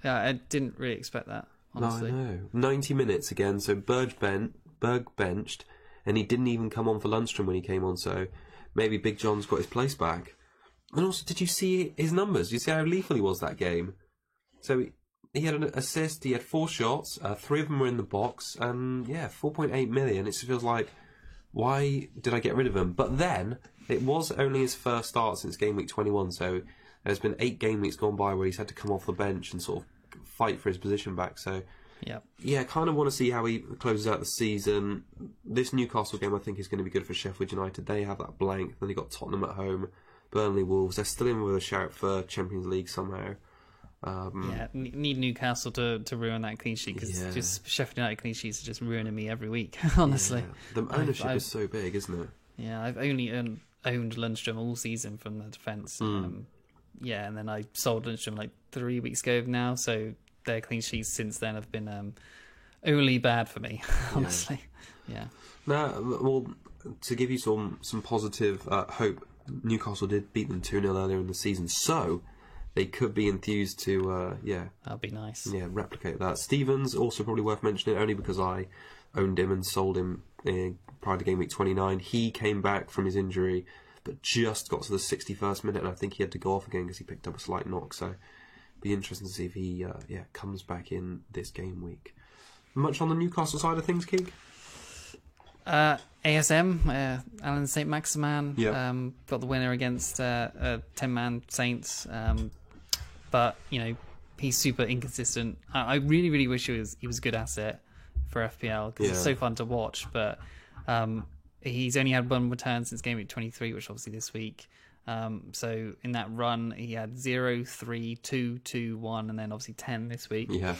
Yeah, I didn't really expect that, honestly. No, I know. 90 minutes again, so Berg benched, and he didn't even come on for Lundstrom when he came on, so maybe Big John's got his place back. And also, did you see his numbers? Did you see how lethal he was that game? So he had an assist, he had 4 shots, 3 of them were in the box, and yeah, 4.8 million. It feels like, why did I get rid of him? But then, it was only his first start since game week 21, so there's been 8 game weeks gone by where he's had to come off the bench and sort of fight for his position back. So, yeah, kind of want to see how he closes out the season. This Newcastle game, I think, is going to be good for Sheffield United. They have that blank. Then they got Tottenham at home, Burnley, Wolves. They're still in with a shout for Champions League somehow. Need Newcastle to ruin that clean sheet, because just Sheffield United clean sheets are just ruining me every week. Honestly, the ownership is so big, isn't it? Yeah, I've only owned Lundstrom all season from the defence. Yeah, and then I sold Lundstrom like 3 weeks ago now, so their clean sheets since then have been only bad for me, honestly. Yeah. Now, well, to give you some positive hope, Newcastle did beat them 2-0 earlier in the season, so they could be enthused to, that'd be nice. Yeah, replicate that. Stevens, also probably worth mentioning, only because I owned him and sold him prior to game week 29. He came back from his injury, but just got to the 61st minute, and I think he had to go off again because he picked up a slight knock. So, be interesting to see if he comes back in this game week. Much on the Newcastle side of things, Keeg? ASM, Alan St. Maximan, got the winner against a 10-man Saints, but you know he's super inconsistent. I really, really wish he was a good asset for FPL because it's so fun to watch, but. He's only had 1 return since game week 23, which obviously this week. So in that run, he had 0, 3, 2, 2, 1, and then obviously 10 this week. Yeah.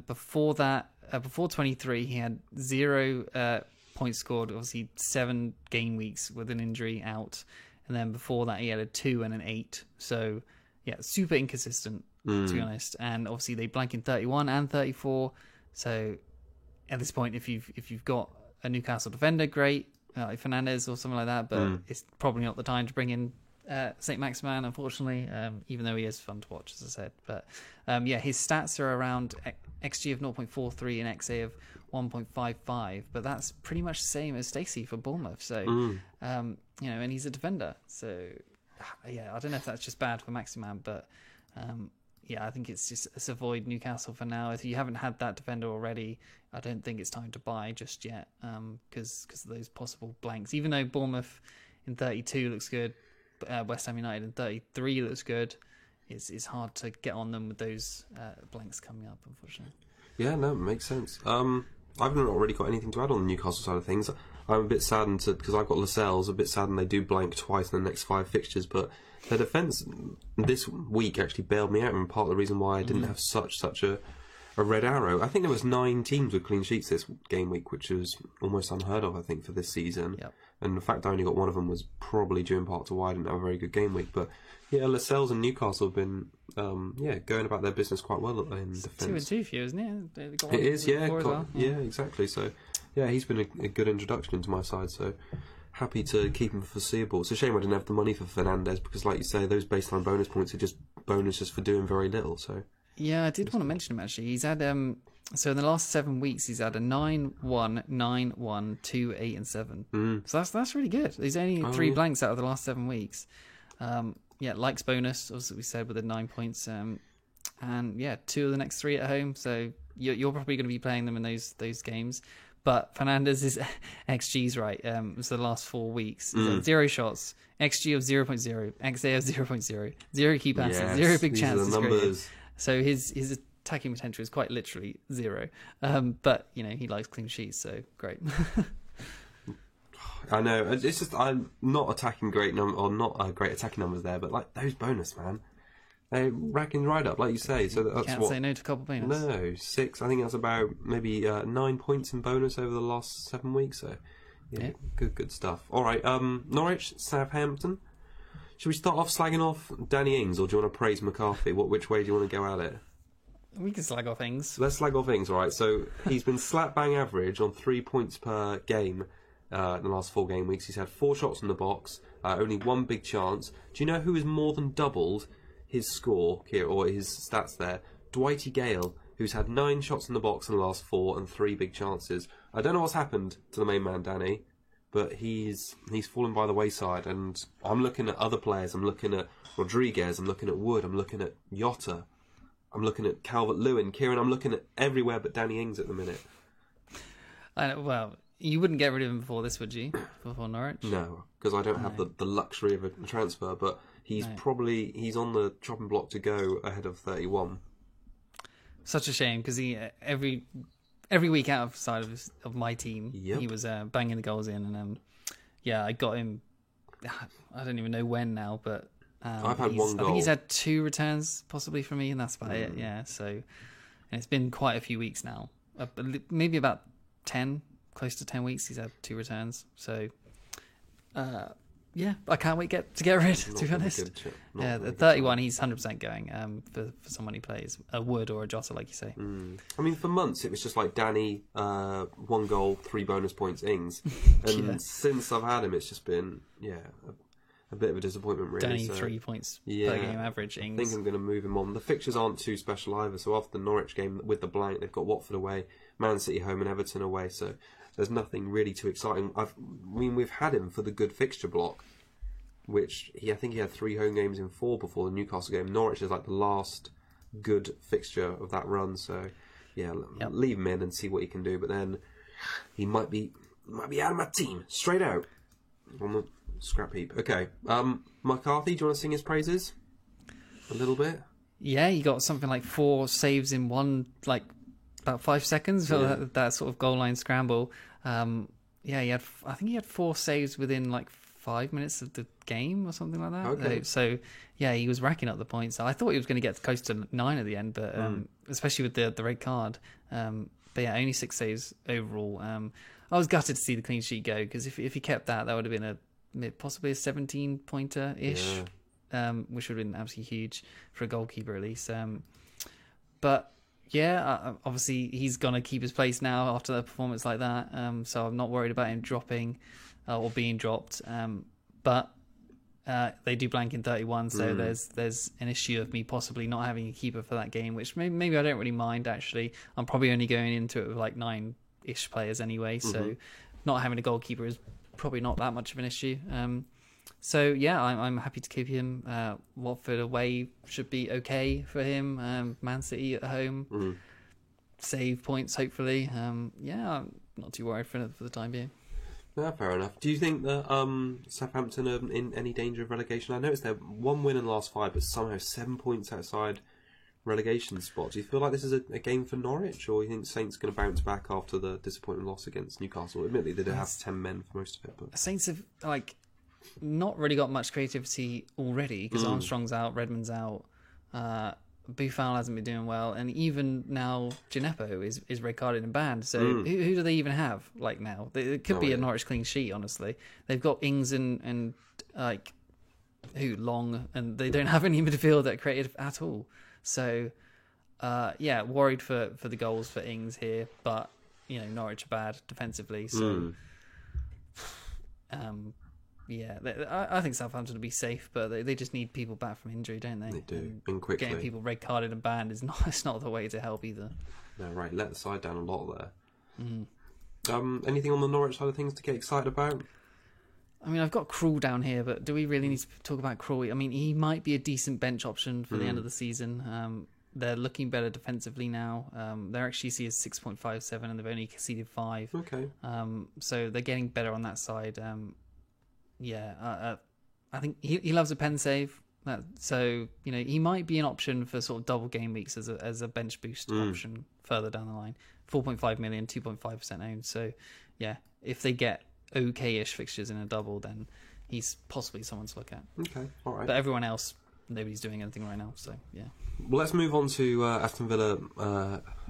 Before that, before 23, he had 0 points scored. Obviously 7 game weeks with an injury out, and then before that he had a 2 and an 8. So yeah, super inconsistent to be honest. And obviously they blank in 31 and 34. So at this point, if you've got a Newcastle defender, great. like Fernandez or something like that, but it's probably not the time to bring in Saint Maximin, unfortunately, even though he is fun to watch, as I said. But his stats are around XG of 0.43 and XA of 1.55, but that's pretty much the same as Stacey for Bournemouth. So, and he's a defender. So, I don't know if that's just bad for Maximin, but I think it's avoid Newcastle for now. If you haven't had that defender already, I don't think it's time to buy just yet, because of those possible blanks. Even though Bournemouth in 32 looks good, West Ham United in 33 looks good, it's hard to get on them with those blanks coming up, unfortunately. Yeah, no, it makes sense. I've not really got anything to add on the Newcastle side of things. I'm a bit saddened because I've got Lascelles, a bit saddened they do blank twice in the next 5 fixtures, but their defence this week actually bailed me out, and part of the reason why I didn't have such a red arrow. I think there was 9 teams with clean sheets this game week, which was almost unheard of, I think, for this season. Yep. And the fact I only got one of them was probably due in part to why I didn't have a very good game week. But yeah, Lascelles and Newcastle have been going about their business quite well in defence. 2-2 for you, isn't it? They got it is, yeah, well. Yeah, exactly. So yeah, he's been a good introduction into my side. So happy to keep him foreseeable. It's a shame I didn't have the money for Fernandez because, like you say, those baseline bonus points are just bonuses for doing very little. So yeah, I did want to mention him actually. He's had so in the last 7 weeks he's had a 9-1, 9-1, 2, 8, and 7. So that's really good. He's only 3 blanks out of the last 7 weeks. Likes bonus, as we said, with the 9 points. And 2 of the next 3 at home. So you're probably going to be playing them in those games. But Fernandez's XG's right. So the last 4 weeks, 0 shots, XG of 0.0, XA of 0.0, 0 key passes, 0 big chances created. So his attacking potential is quite literally 0. But he likes clean sheets, so great. I know. It's just I'm not attacking great not great attacking numbers there, but like those bonus, man, they're racking right up, like you say. So that's can't say no to a couple bonus. No, 6. I think that's about maybe 9 points in bonus over the last 7 weeks. So yeah. Good stuff. All right, Norwich, Southampton. Should we start off slagging off Danny Ings, or do you want to praise McCarthy? Which way do you want to go at it? We can slag off Ings. Let's slag off Ings, all right. So he's been slap bang average on 3 points per game in the last 4 game weeks. He's had 4 shots in the box, only 1 big chance. Do you know who has more than doubled his score here, or his stats there? Dwighty Gale, who's had 9 shots in the box in the last 4 and 3 big chances. I don't know what's happened to the main man, Danny, but he's fallen by the wayside, and I'm looking at other players. I'm looking at Rodriguez, I'm looking at Wood, I'm looking at Jota, I'm looking at Calvert-Lewin, Kieran, I'm looking at everywhere but Danny Ings at the minute. Well, you wouldn't get rid of him before this, would you? Before Norwich? No, because I don't have the luxury of a transfer, but he's he's on the chopping block to go ahead of 31. Such a shame, because he every week outside of my team, he was banging the goals in, and I got him. I don't even know when now, but I've had 1 goal. I think he's had 2 returns possibly from me, and that's about it. Yeah, so and it's been quite a few weeks now, maybe about 10, close to 10 weeks. He's had 2 returns, so I can't wait to get rid. To be honest, the 31, he's 100% going for someone who plays a Wood or a Jota, like you say. I mean, for months it was just like Danny, 1 goal, 3 bonus points, Ings, and since I've had him, it's just been a bit of a disappointment, really. Danny, 3 points per game average, Ings. I think I'm going to move him on. The fixtures aren't too special either. So after the Norwich game with the blank, they've got Watford away, Man City home, and Everton away. So there's nothing really too exciting. We've had him for the good fixture block, which I think he had 3 home games in 4 before the Newcastle game. Norwich is like the last good fixture of that run. So leave him in and see what he can do. But then he might be out of my team straight out on the scrap heap. Okay, McCarthy, do you want to sing his praises a little bit? Yeah, he got something like 4 saves in about 5 seconds for that sort of goal line scramble. He had 4 saves within 5 minutes of the game or something like that. Okay. So he was racking up the points. I thought he was going to get close to 9 at the end, but especially with the red card. But only 6 saves overall. I was gutted to see the clean sheet go, because if he kept that would have been possibly a 17-pointer ish, which would have been absolutely huge for a goalkeeper at least. But Obviously he's gonna keep his place now after a performance like that. So I'm not worried about him dropping or being dropped. But they do blank in 31, so there's an issue of me possibly not having a keeper for that game, which maybe I don't really mind actually. I'm probably only going into it with like 9-ish players anyway, so not having a goalkeeper is probably not that much of an issue. So yeah, I'm happy to keep him. Watford away should be okay for him. Man City at home, save points hopefully. I'm not too worried for the time being. Yeah, fair enough. Do you think that Southampton are in any danger of relegation? I noticed they're 1 win in the last 5, but somehow 7 points outside relegation spot. Do you feel like this is a game for Norwich, or do you think Saints going to bounce back after the disappointing loss against Newcastle? Admittedly, they did have 10 men for most of it, but Saints have not really got much creativity already because Armstrong's out, Redmond's out, Buffon hasn't been doing well, and even now Gineppo is red carded and banned. So who do they even have now? It could be a Norwich clean sheet. Honestly, they've got Ings and Long, and they don't have any midfield that are creative at all. So worried for the goals for Ings here, but Norwich are bad defensively. So I think Southampton will be safe, but they just need people back from injury, don't they? They do, and quickly. Getting people red carded and banned is not the way to help either. No, right. Let the side down a lot there. Anything on the Norwich side of things to get excited about? I mean, I've got Krul down here, but do we really need to talk about Krul? I mean, he might be a decent bench option for the end of the season. They're looking better defensively now. Their XGC is 6.57 and they've only conceded 5. Okay. So they're getting better on that side. I think he loves a pen save. So he might be an option for sort of double game weeks as a bench boost option further down the line. 4.5 million, 2.5% owned. So yeah, if they get okay-ish fixtures in a double, then he's possibly someone to look at. Okay, all right. But everyone else, nobody's doing anything right now. So yeah. Well, let's move on to Aston Villa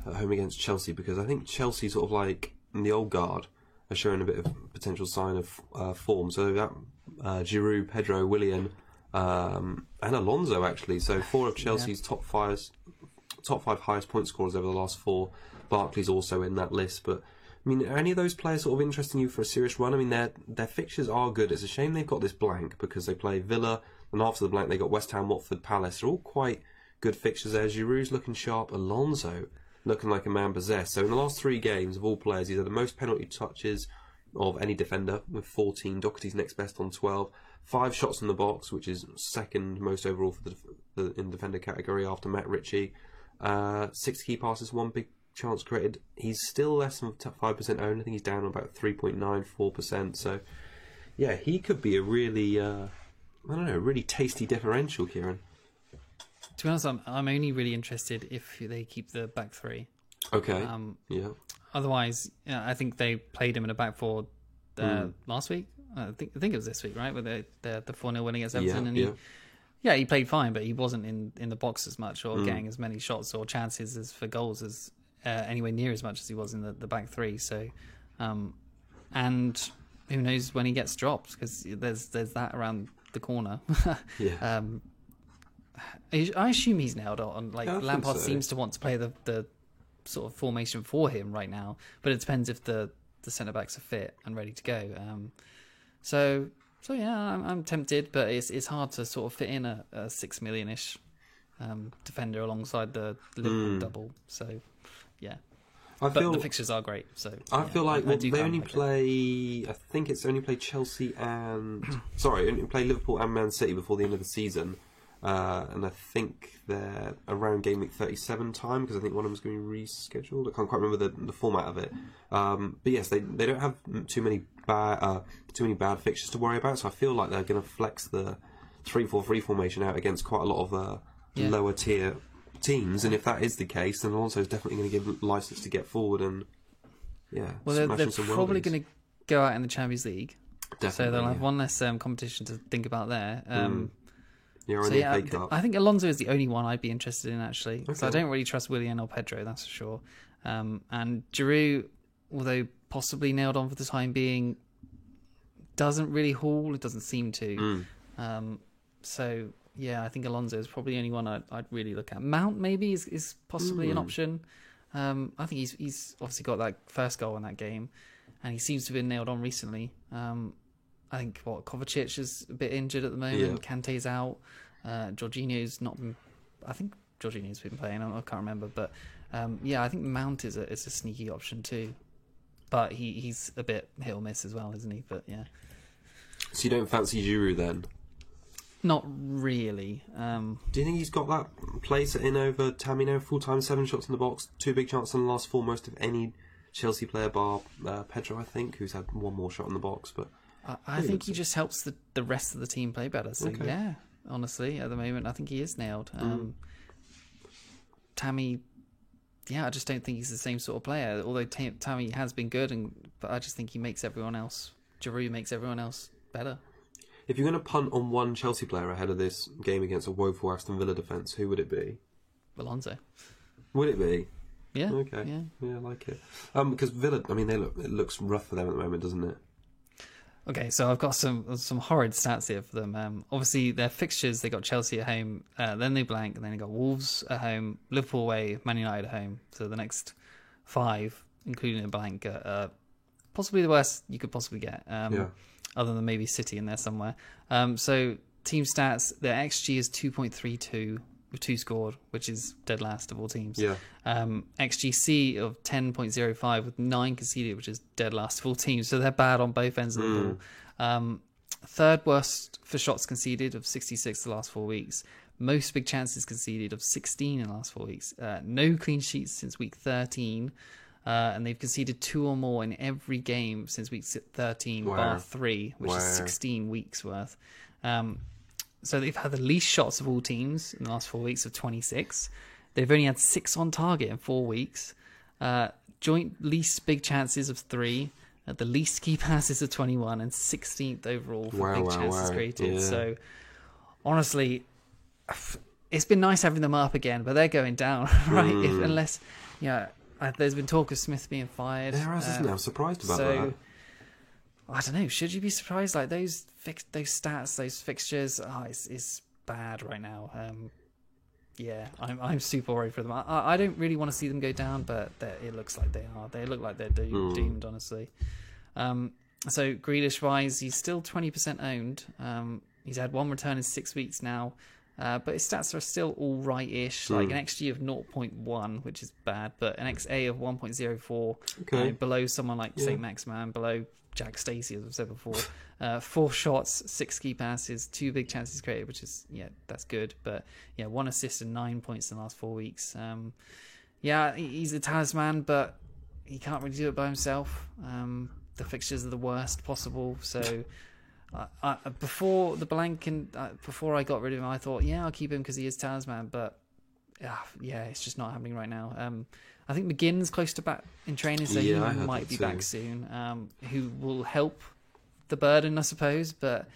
at home against Chelsea, because I think Chelsea sort of like in the old guard are showing a bit of potential sign of form. So that Giroud, Pedro, Willian, and Alonso actually. So 4 of Chelsea's top 5 highest point scorers over the last 4. Barkley's also in that list. But I mean, are any of those players sort of interesting you for a serious run? I mean, their fixtures are good. It's a shame they've got this blank because they play Villa, and after the blank they got West Ham, Watford, Palace. They're all quite good fixtures there. Giroud's looking sharp. Alonso looking like a man possessed. So in the last 3 games of all players, he's had the most penalty touches of any defender with 14. Doherty's next best on 12. 5 shots in the box, which is second most overall for in the defender category after Matt Ritchie. 6 key passes, 1 big chance created. He's still less than 5% owned. I think he's down about 3.94%. So yeah, he could be a really really tasty differential, Kieran. To be honest, I'm only really interested if they keep the back 3. Okay. Yeah. Otherwise, I think they played him in a back 4 last week. I think it was this week, right? With the 4-0 win against Everton, and he played fine, but he wasn't in the box as much or getting as many shots or chances as for goals as anywhere near as much as he was in the back 3. So, and who knows when he gets dropped, because there's that around the corner. I assume he's nailed on. Lampard seems to want to play the sort of formation for him right now, but it depends if the centre backs are fit and ready to go. So yeah, I'm tempted, but it's hard to sort of fit in a 6 million-ish defender alongside the Liverpool double. So yeah, but the fixtures are great. So I feel like they only play. I think it's only play Chelsea and only play Liverpool and Man City before the end of the season. And I think they're around game week 37 time, because I think one of them's going to be rescheduled. I can't quite remember the format of it. But yes, they don't have too many bad fixtures to worry about. So I feel like they're going to flex the 3-4-3 formation out against quite a lot of lower tier teams. And if that is the case, then Alonso's definitely going to give license to get forward and they're probably going to go out in the Champions League. Definitely, so they'll have one less competition to think about there. I think Alonso is the only one I'd be interested in, actually. Okay. So I don't really trust Willian or Pedro, that's for sure. And Giroud, although possibly nailed on for the time being, doesn't really haul. It doesn't seem to. So I think Alonso is probably the only one I'd really look at. Mount maybe is possibly an option. I think he's obviously got that first goal in that game, and he seems to have been nailed on recently. I think Kovacic is a bit injured at the moment. Yeah. Kante's out. Jorginho's not been. I think Jorginho's been playing. I can't remember, but I think Mount is a sneaky option too. But he's a bit hit or miss as well, isn't he? But yeah. So you don't fancy Giroud then? Not really. Do you think he's got that place in over Tammy? Full-time 7 shots in the box, 2 big chances in the last 4, most of any Chelsea player bar Pedro, I think, who's had 1 more shot in the box. But I think he just helps the rest of the team play better. So yeah, honestly, at the moment, I think he is nailed. Tammy, I just don't think he's the same sort of player. Although Tammy has been good, but I just think he makes everyone else. Giroud makes everyone else better. If you're going to punt on one Chelsea player ahead of this game against a woeful Aston Villa defence, who would it be? Alonso. Would it be? Yeah. Okay. Yeah, I like it. Because Villa, I mean, it looks rough for them at the moment, doesn't it? Okay, so I've got some horrid stats here for them. Obviously, their fixtures, they got Chelsea at home, then they blank, and then they got Wolves at home, Liverpool away, Man United at home. So the next 5, including a blank, are possibly the worst you could possibly get, other than maybe City in there somewhere. So team stats, their XG is 2.32 with 2 scored, which is dead last of all teams. Yeah. XGC of 10.05 with 9 conceded, which is dead last of all teams. So they're bad on both ends of the ball. Third worst for shots conceded of 66 the last 4 weeks. Most big chances conceded of 16 in the last 4 weeks. No clean sheets since week 13. And they've conceded 2 or more in every game since week 13, bar 3, which is 16 weeks worth. So they've had the least shots of all teams in the last 4 weeks of 26. They've only had 6 on target in 4 weeks. Joint least big chances of 3. The least key passes of 21 and 16th overall for big chances created. Yeah. So honestly, it's been nice having them up again, but they're going down, right? Unless, there's been talk of Smith being fired. There has, isn't there? I'm surprised about that. I don't know. Should you be surprised? Like those stats, those fixtures, it's bad right now. I'm super worried for them. I don't really want to see them go down, but it looks like they are. They look like they're doomed, honestly. So Grealish-wise, he's still 20% owned. He's had 1 return in 6 weeks now. But his stats are still all right-ish, like an XG of 0.1, which is bad, but an XA of 1.04, below someone like St. Maximin, below Jack Stacey, as I've said before. 4 shots, 6 key passes, 2 big chances created, which is, that's good. But, 1 assist and 9 points in the last 4 weeks. He's a talisman, but he can't really do it by himself. The fixtures are the worst possible, so... before the blank and before I got rid of him, I thought, I'll keep him because he is talisman, but it's just not happening right now. I think McGinn's close to back in training, so he might be back soon, who will help the burden, I suppose, but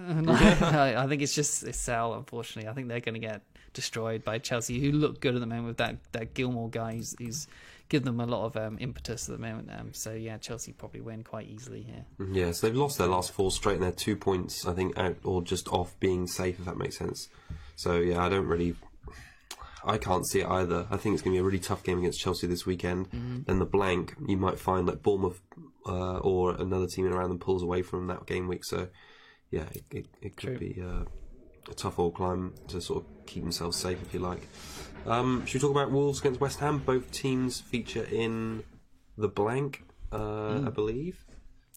I think it's sell, unfortunately. I think they're going to get destroyed by Chelsea, who look good at the moment with that Gilmore guy who's given them a lot of impetus at the moment. Chelsea probably win quite easily here. Yeah, so they've lost their last 4 straight, and they're 2 points, I think, out or just off being safe, if that makes sense. So, I can't see it either. I think it's going to be a really tough game against Chelsea this weekend. Then the blank, you might find like Bournemouth or another team in around them pulls away from that game week. So, it could be a tough old climb to sort of keep themselves safe, if you like. Should we talk about Wolves against West Ham? Both teams feature in the blank, I believe.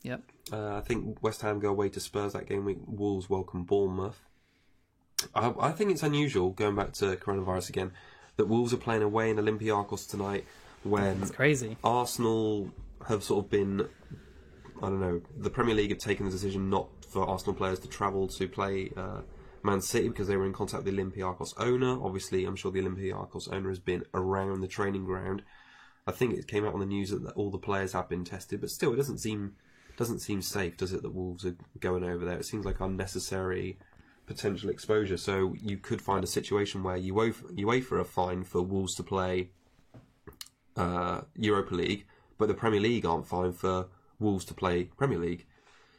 Yep. I think West Ham go away to Spurs that game week. Wolves welcome Bournemouth. I think it's unusual, going back to coronavirus again, that Wolves are playing away in Olympiacos tonight when it's crazy. Arsenal have sort of been, the Premier League have taken the decision not for Arsenal players to travel to play Man City because they were in contact with the Olympiacos owner. Obviously, I'm sure the Olympiacos owner has been around the training ground. I think it came out on the news that all the players have been tested, but still, it doesn't seem safe, does it, that Wolves are going over there? It seems like unnecessary potential exposure. So you could find a situation where UEFA are fine for Wolves to play Europa League, but the Premier League aren't fine for Wolves to play Premier League.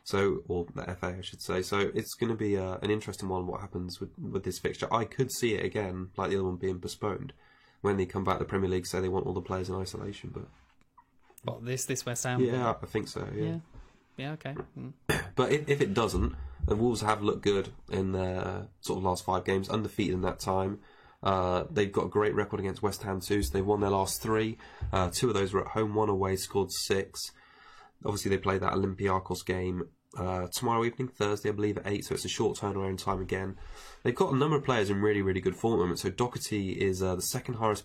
So, or the FA, I should say. So it's going to be an interesting one. What happens with this fixture? I could see it again, like the other one being postponed, when they come back to the Premier League. Say they want all the players in isolation, but What, this West Ham? yeah, I think so. Yeah, okay. Mm. But if it doesn't, the Wolves have looked good in their sort of last 5 games, undefeated in that time. They've got a great record against West Ham too, so they've won their last 3. 2 of those were at home, 1 away, scored 6. Obviously, they play that Olympiacos game tomorrow evening, Thursday, I believe, at 8, so it's a short turnaround time again. They've got a number of players in really, really good form at the moment. So Doherty is the second highest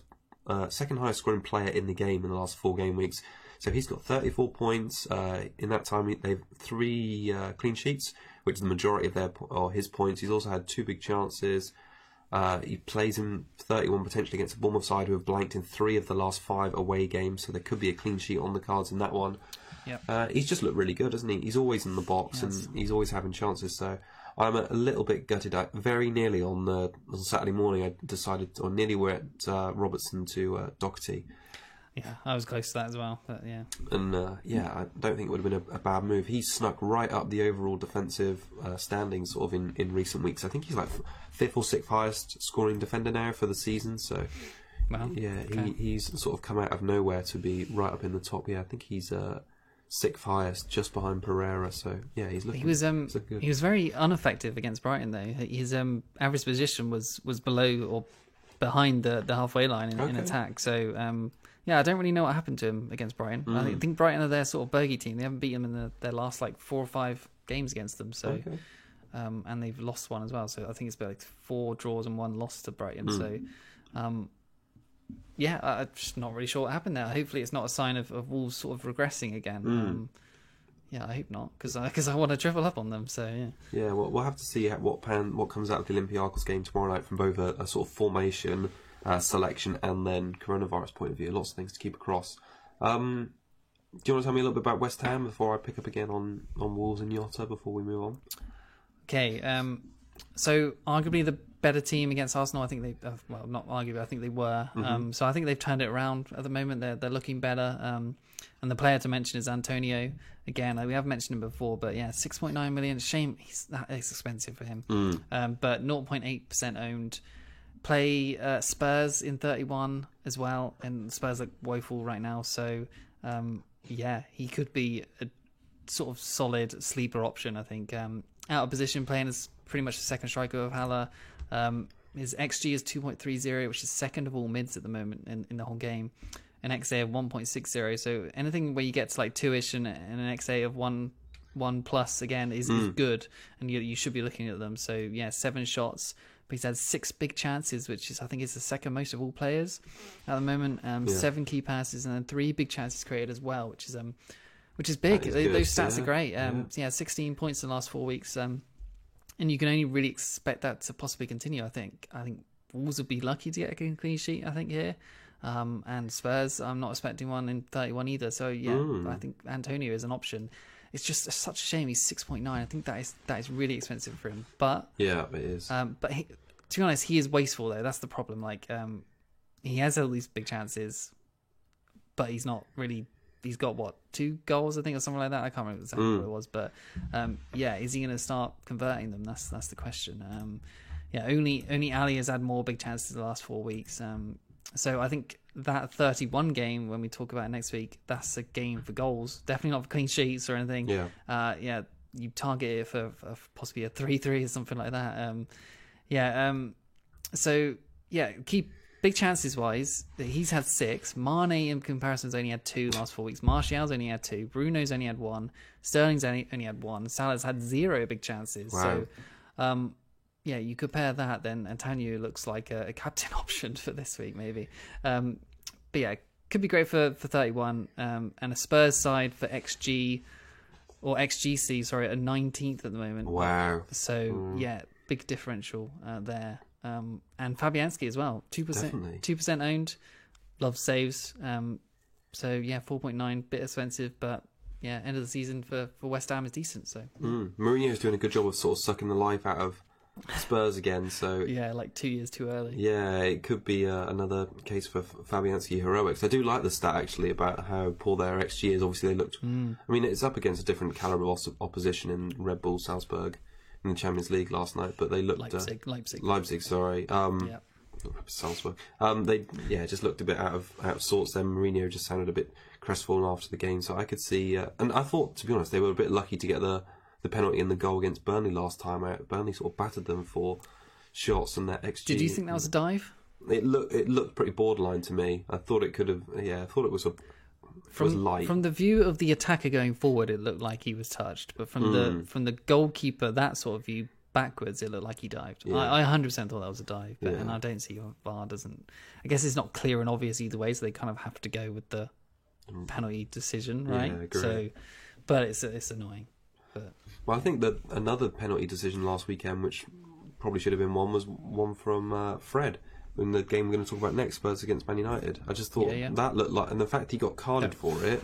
scoring player in the game in the last 4 game weeks. So he's got 34 points. In that time, they've 3 clean sheets, which is the majority of his points. He's also had 2 big chances. He plays in 31 potentially against a Bournemouth side who have blanked in 3 of the last 5 away games, so there could be a clean sheet on the cards in that one. Yep. He's just looked really good, hasn't he? He's always in the box, Yes. and he's always having chances. So I'm a little bit gutted. Very nearly on Saturday morning, I decided, or nearly were at Robertson to Doherty. Yeah, I was close to that as well, but yeah. And I don't think it would have been a bad move. He's snuck right up the overall defensive standings sort of in recent weeks. I think he's like 5th or 6th highest scoring defender now for the season. So Well, yeah, okay. he's sort of come out of nowhere to be right up in the top. Yeah, I think he's 6th highest, just behind Pereira. So yeah, he's looking. He was very ineffective against Brighton though. His average position was below or behind the halfway line in attack. So yeah, I don't really know what happened to him against Brighton. I think Brighton are their sort of bogey team. They haven't beaten them in their last like 4 or 5 games against them. So and they've lost one as well. So I think it's been like 4 draws and 1 loss to Brighton. So yeah, I'm just not really sure what happened there. Hopefully, it's not a sign of Wolves sort of regressing again. Yeah, I hope not, because I want to triple up on them. So yeah. Yeah, well, we'll have to see what comes out of the Olympiacos game tomorrow night from both a sort of formation, selection, and then coronavirus point of view. Lots of things to keep across. Do you want to tell me a little bit about West Ham before I pick up again on Wolves and Jota before we move on? Okay, so arguably the better team against Arsenal. I think they, well, not arguably, I think they were. So I think they've turned it around at the moment. They're looking better. And the player to mention is Antonio. Again, we have mentioned him before, but yeah, 6.9 million. Shame that is expensive for him. But 0.8% owned. Play Spurs in 31 as well, and Spurs look woeful right now. So yeah, he could be a sort of solid sleeper option. I think out of position, playing as pretty much the second striker of Haller. His XG is 2.30, which is second of all mids at the moment in the whole game. An XA of 1.60. So anything where you get to like 2-ish and an XA of 1 plus again is good, and you should be looking at them. So yeah, 7 shots, but he's had 6 big chances, which is I think is the second most of all players at the moment. 7 key passes and then 3 big chances created as well, which is big. Those stats are great. 16 points in the last 4 weeks. And you can only really expect that to possibly continue. I think Wolves would be lucky to get a clean sheet, I think, here. And Spurs, I'm not expecting one in 31 either. So yeah, I think Antonio is an option. It's just such a shame he's 6.9. I think that is really expensive for him. But yeah, it is. But to be honest, he is wasteful though. That's the problem. Like he has all these big chances, but he's not really. He's got 2 goals, I think, or something like that. I can't remember exactly what it was, but yeah, is he going to start converting them? That's the question. Yeah, only Ali has had more big chances the last 4 weeks. So I think that 31 game, when we talk about it next week, that's a game for goals. Definitely not for clean sheets or anything. Yeah, you target it for possibly a 3-3 or something like that. So yeah, keep. Big chances wise, he's had 6. Mane in comparison's only had 2 last 4 weeks. Martial's only had 2. Bruno's only had 1. Sterling's only had 1. Salah's had 0 big chances. Wow. So, yeah, you compare that, then Antonio looks like a captain option for this week, maybe. But yeah, could be great for 31. And a Spurs side for XG, or XGC, sorry, a 19th at the moment. Wow. So, yeah, big differential there. And Fabianski as well, 2% owned, loves saves. So yeah, 4.9, bit expensive, but yeah, end of the season for West Ham is decent. So Mourinho's doing a good job of sort of sucking the life out of Spurs again. So Yeah, like 2 years too early. yeah, it could be another case for Fabianski heroics. I do like the stat actually about how poor their XG is. Obviously, they looked. I mean, it's up against a different caliber of opposition in Red Bull Salzburg in the Champions League last night, but they looked Leipzig. Sorry. Yeah. Salzburg. They just looked a bit out of sorts. Then Mourinho just sounded a bit crestfallen after the game, so I could see. And I thought, to be honest, they were a bit lucky to get the penalty and the goal against Burnley last time out. Burnley sort of battered them for shots, and their XG. Did you think that was a dive? It looked pretty borderline to me. I thought it could have. Yeah, I thought it was light. From the view of the attacker going forward, it looked like he was touched, but from the goalkeeper, that sort of view backwards, it looked like he dived. Yeah. I 100% thought that was a dive, but and I don't see VAR doesn't. I guess it's not clear and obvious either way, so they kind of have to go with the penalty decision, right? Yeah, agree. So, but it's annoying. But Well, I think that another penalty decision last weekend, which probably should have been one, was one from Fred in the game we're going to talk about next, Spurs against Man United. I just thought that looked like, and the fact he got carded for it,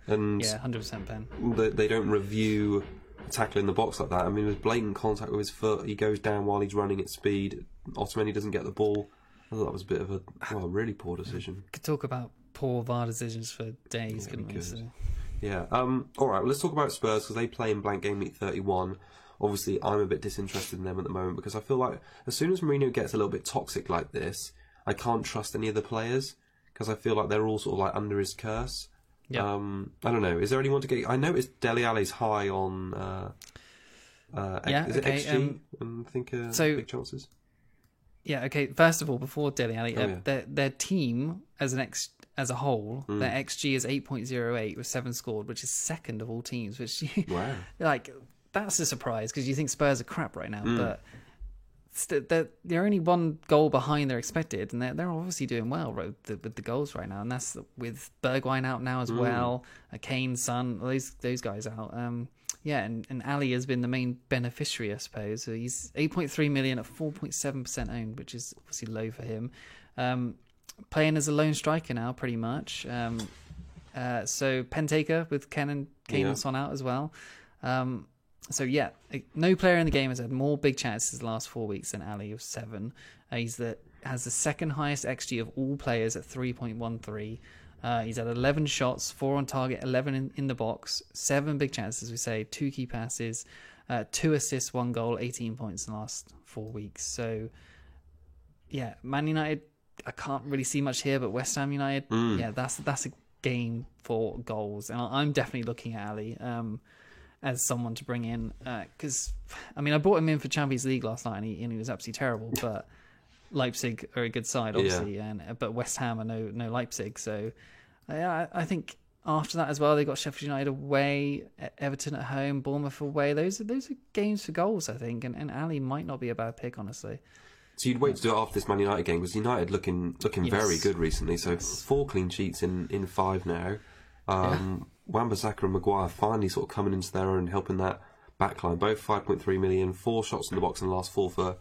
and 100% Ben. They don't review tackling the box like that. I mean, it was blatant contact with his foot. He goes down while he's running at speed. Otamendi doesn't get the ball. I thought that was a bit of a really poor decision. Could talk about poor VAR decisions for days, couldn't we? So. Yeah. All right. Well, let's talk about Spurs because they play in blank game week 31. Obviously, I'm a bit disinterested in them at the moment because I feel like as soon as Mourinho gets a little bit toxic like this, I can't trust any of the players because I feel like they're all sort of like under his curse. Yeah. I don't know. Is there anyone to get? I noticed Dele Alli's high on. Is it XG? I think big chances. Yeah. Okay. First of all, before Dele Alli, their team as a whole, their XG is 8.08 with 7 scored, which is second of all teams. Which wow. Like that's a surprise because you think Spurs are crap right now, but they're only 1 goal behind their expected, and they're obviously doing well with the goals right now, and that's with Bergwijn out now as well, Kane, Son, those guys out. And Ali has been the main beneficiary, I suppose. So he's 8.3 million at 4.7% owned, which is obviously low for him. Playing as a lone striker now, pretty much. So Penteka with Kane and Son out as well. So no player in the game has had more big chances the last 4 weeks than Ali of 7. Has the second highest XG of all players at 3.13. He's had 11 shots, 4 on target, 11 in the box, 7 big chances, as we say, 2 key passes, 2 assists, 1 goal, 18 points in the last 4 weeks. So, yeah, Man United, I can't really see much here, but West Ham United, that's a game for goals. And I'm definitely looking at Ali as someone to bring in, because I brought him in for Champions League last night, and he was absolutely terrible. But Leipzig are a good side, obviously, but West Ham are no Leipzig. So I think after that as well, they got Sheffield United away, Everton at home, Bournemouth away. Those are games for goals, I think, and Ali might not be a bad pick, honestly. So you'd wait to do it after this Man United game because United looking very good recently. So 4 clean sheets in 5 now. Wan-Bissaka and Maguire finally sort of coming into their own, helping that backline. Both 5.3 million, 4 shots in the box in the last 4 for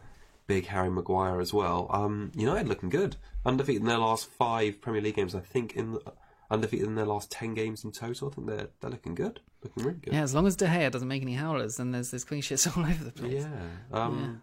big Harry Maguire as well. United looking good, undefeated in their last 5 Premier League games. I think undefeated in their last 10 games in total. I think they're looking good, looking really good. Yeah, as long as De Gea doesn't make any howlers, then there's clean sheets all over the place.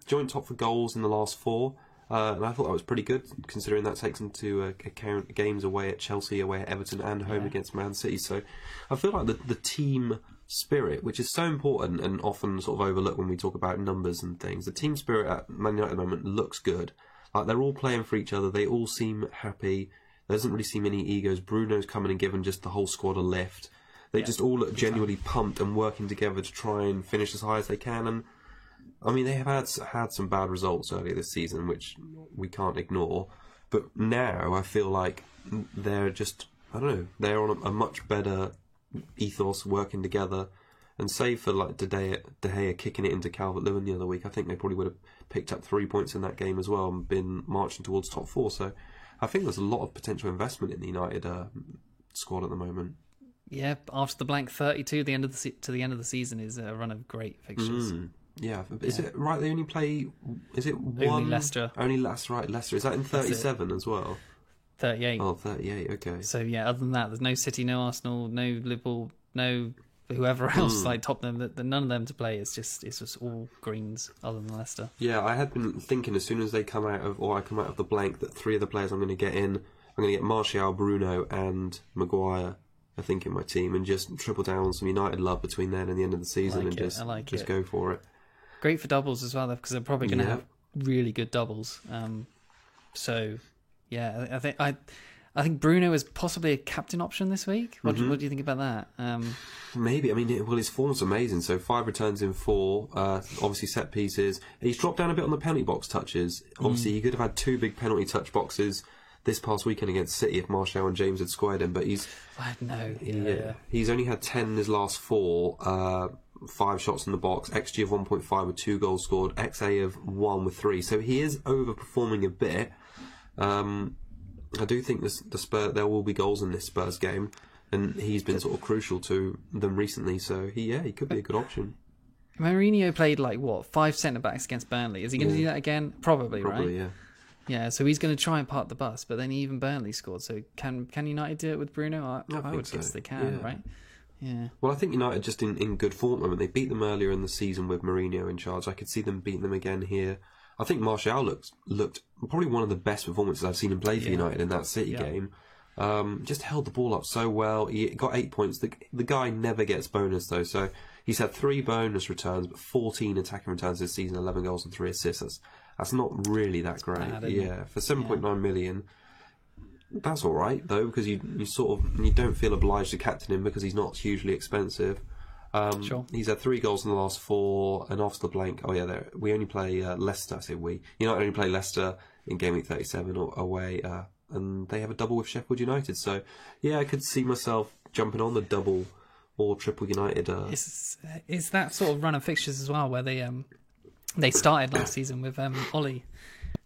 Joint top for goals in the last 4. And I thought that was pretty good, considering that takes into account games away at Chelsea, away at Everton, and home against Man City. So I feel like the team spirit, which is so important and often sort of overlooked when we talk about numbers and things, the team spirit at Man United at the moment looks good. Like they're all playing for each other. They all seem happy. There doesn't really seem any egos. Bruno's coming and giving just the whole squad a lift. They just all look genuinely pumped and working together to try and finish as high as they can. And they have had some bad results earlier this season, which we can't ignore. But now I feel like they're just, I don't know, they're on a much better ethos, working together. And save for like De Gea kicking it into Calvert-Lewin the other week, I think they probably would have picked up 3 points in that game as well and been marching towards top 4. So I think there's a lot of potential investment in the United squad at the moment. Yeah, after the blank 32, to the end of the season is a run of great fixtures. Yeah, is it right? They only play. Is it one? Only Leicester. Only Leicester, right? Leicester. Is that in 37 as well? 38. Oh, 38. Okay. So yeah, other than that, there's no City, no Arsenal, no Liverpool, no for whoever else like Tottenham, that none of them to play. It's just all greens other than Leicester. Yeah, I had been thinking as soon as they come out of, or I come out of the blank, that 3 of the players I'm going to get in, I'm going to get Martial, Bruno, and Maguire, I think, in my team, and just triple down on some United love between then and the end of the season, and just go for it. Great for doubles as well, because they're probably going to have really good doubles. So, yeah, I think Bruno is possibly a captain option this week. What do you think about that? Maybe. I mean, his form's amazing. So 5 returns in 4, obviously set pieces. He's dropped down a bit on the penalty box touches. Obviously, he could have had 2 big penalty touch boxes this past weekend against City if Martial and James had squared him. But he's he's only had 10 in his last 4. 5 shots in the box, XG of 1.5 with 2 goals scored, XA of 1 with 3. So he is overperforming a bit. I do think the Spurs, there will be goals in this Spurs game, and he's been sort of crucial to them recently. So he could be a good option. Mourinho played 5 centre backs against Burnley. Is he going to do that again? Probably, right? Yeah. Yeah, so he's going to try and park the bus, but then even Burnley scored. So can United do it with Bruno? I would guess they can, right? Yeah. Well, I think United just in good form at the moment. They beat them earlier in the season with Mourinho in charge. I could see them beating them again here. I think Martial looked probably one of the best performances I've seen him play for United in that City game. Just held the ball up so well. He got 8 points. The guy never gets bonus though, so he's had 3 bonus returns, but 14 attacking returns this season, 11 goals and 3 assists. That's not really that great. For 7.9 million. That's all right though, because you don't feel obliged to captain him because he's not hugely expensive. Sure. He's had 3 goals in the last 4, and off the blank. We only play Leicester. I say we. United only play Leicester in game week 37 away, and they have a double with Sheffield United. So I could see myself jumping on the double or triple United. Is that sort of run of fixtures as well, where they started last season with Ollie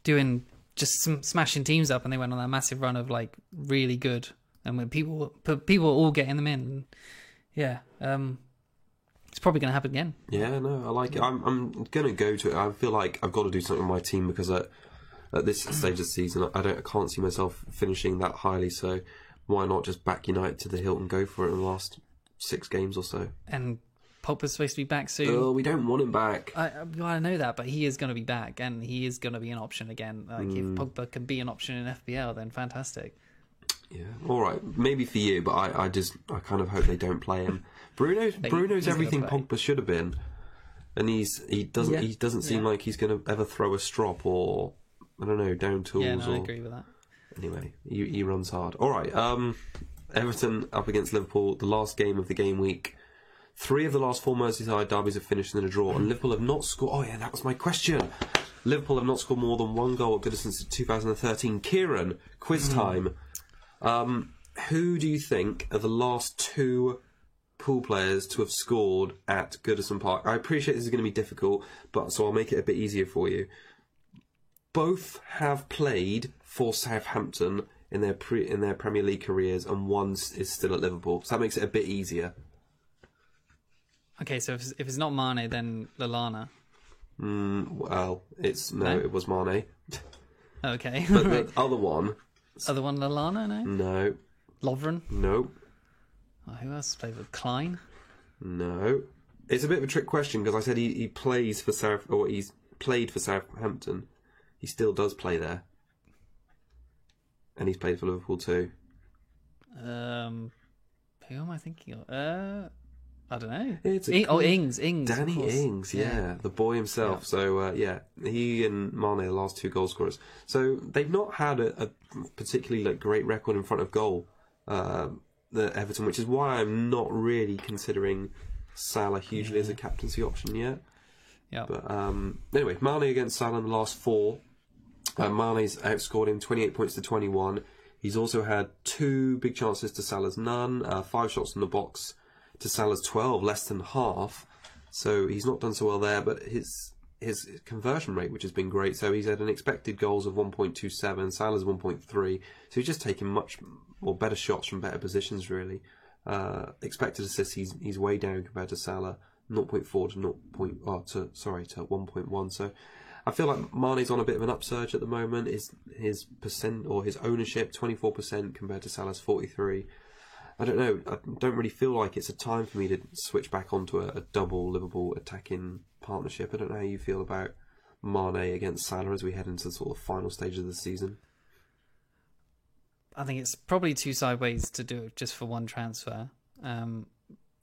doing just some smashing teams up, and they went on that massive run of really good, and when people were all getting them in, it's probably going to happen again. Yeah, no, I like it. I'm going to go to it. I feel like I've got to do something with my team because at this stage of the season, I can't see myself finishing that highly. So why not just back United to the hilt and go for it in the last 6 games or so? And Pogba's supposed to be back soon. Oh, we don't want him back. I know that, but he is going to be back, and he is going to be an option again. If Pogba can be an option in FPL, then fantastic. Yeah, all right, maybe for you, but I kind of hope they don't play him. Bruno's everything Pogba should have been, and he doesn't seem like he's going to ever throw a strop or I don't know, down tools. Yeah, no, I agree with that. Anyway, he runs hard. All right, Everton up against Liverpool, the last game of the game week. 3 of the last 4 Merseyside derbies have finished in a draw, and Liverpool have not scored. Oh yeah, that was my question. Liverpool have not scored more than 1 goal at Goodison since 2013. Kieran, quiz time. Who do you think are the last 2 pool players to have scored at Goodison Park? I appreciate this is going to be difficult, but so I'll make it a bit easier for you. Both have played for Southampton in their Premier League careers, and one is still at Liverpool. So that makes it a bit easier. Okay, so if it's not Mane, then Lallana. Well, it was Mane. Okay. But the other one... Other one, Lallana, no? No. Lovren? No. Oh, who else played with Klein? No. It's a bit of a trick question because I said he plays for he's played for Southampton. He still does play there. And he's played for Liverpool too. Who am I thinking of? I don't know. Ings. Danny Ings, yeah, the boy himself. Yeah. So, he and Mane are the last 2 goal scorers. So they've not had a particularly great record in front of goal, the Everton, which is why I'm not really considering Salah hugely as a captaincy option yet. Yeah. But anyway, Mane against Salah in the last 4. Mane's outscored him 28 points to 21. He's also had 2 big chances to Salah's none, 5 shots in the box to Salah's 12, less than half. So he's not done so well there, but his conversion rate, which has been great, so he's had an expected goals of 1.27, Salah's 1.3, so he's just taking much more better shots from better positions, really. Expected assists, he's way down compared to Salah, 0.4 to 1.1. So I feel like Mane's on a bit of an upsurge at the moment. His percent or his ownership 24% compared to Salah's 43%. I don't know. I don't really feel like it's a time for me to switch back onto a double Liverpool attacking partnership. I don't know how you feel about Mane against Salah as we head into the sort of final stage of the season. I think it's probably too sideways to do it just for one transfer.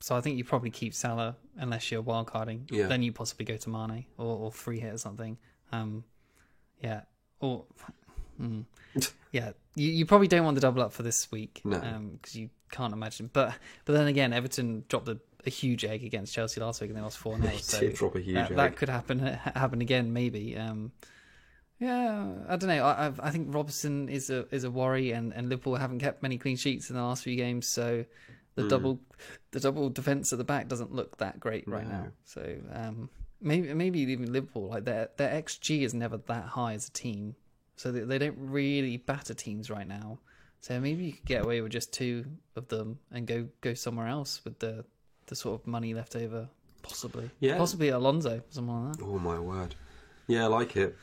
So I think you probably keep Salah unless you're wildcarding. Yeah. Then you possibly go to Mane or free hit or something. Yeah. Or yeah, you probably don't want the double up for this week. No. Because you can't imagine. But then again, Everton dropped a huge egg against Chelsea last week and they lost 4-0. They so did drop a huge egg. That could happen again, maybe. Yeah, I don't know. I think Robertson is a worry, and Liverpool haven't kept many clean sheets in the last few games, so the double defence at the back doesn't look that great right now. So maybe even Liverpool, like their XG is never that high as a team, so they don't really batter teams right now. So maybe you could get away with just 2 of them and go somewhere else with the sort of money left over, possibly. Yeah. Possibly Alonso, something like that. Oh my word. Yeah, I like it.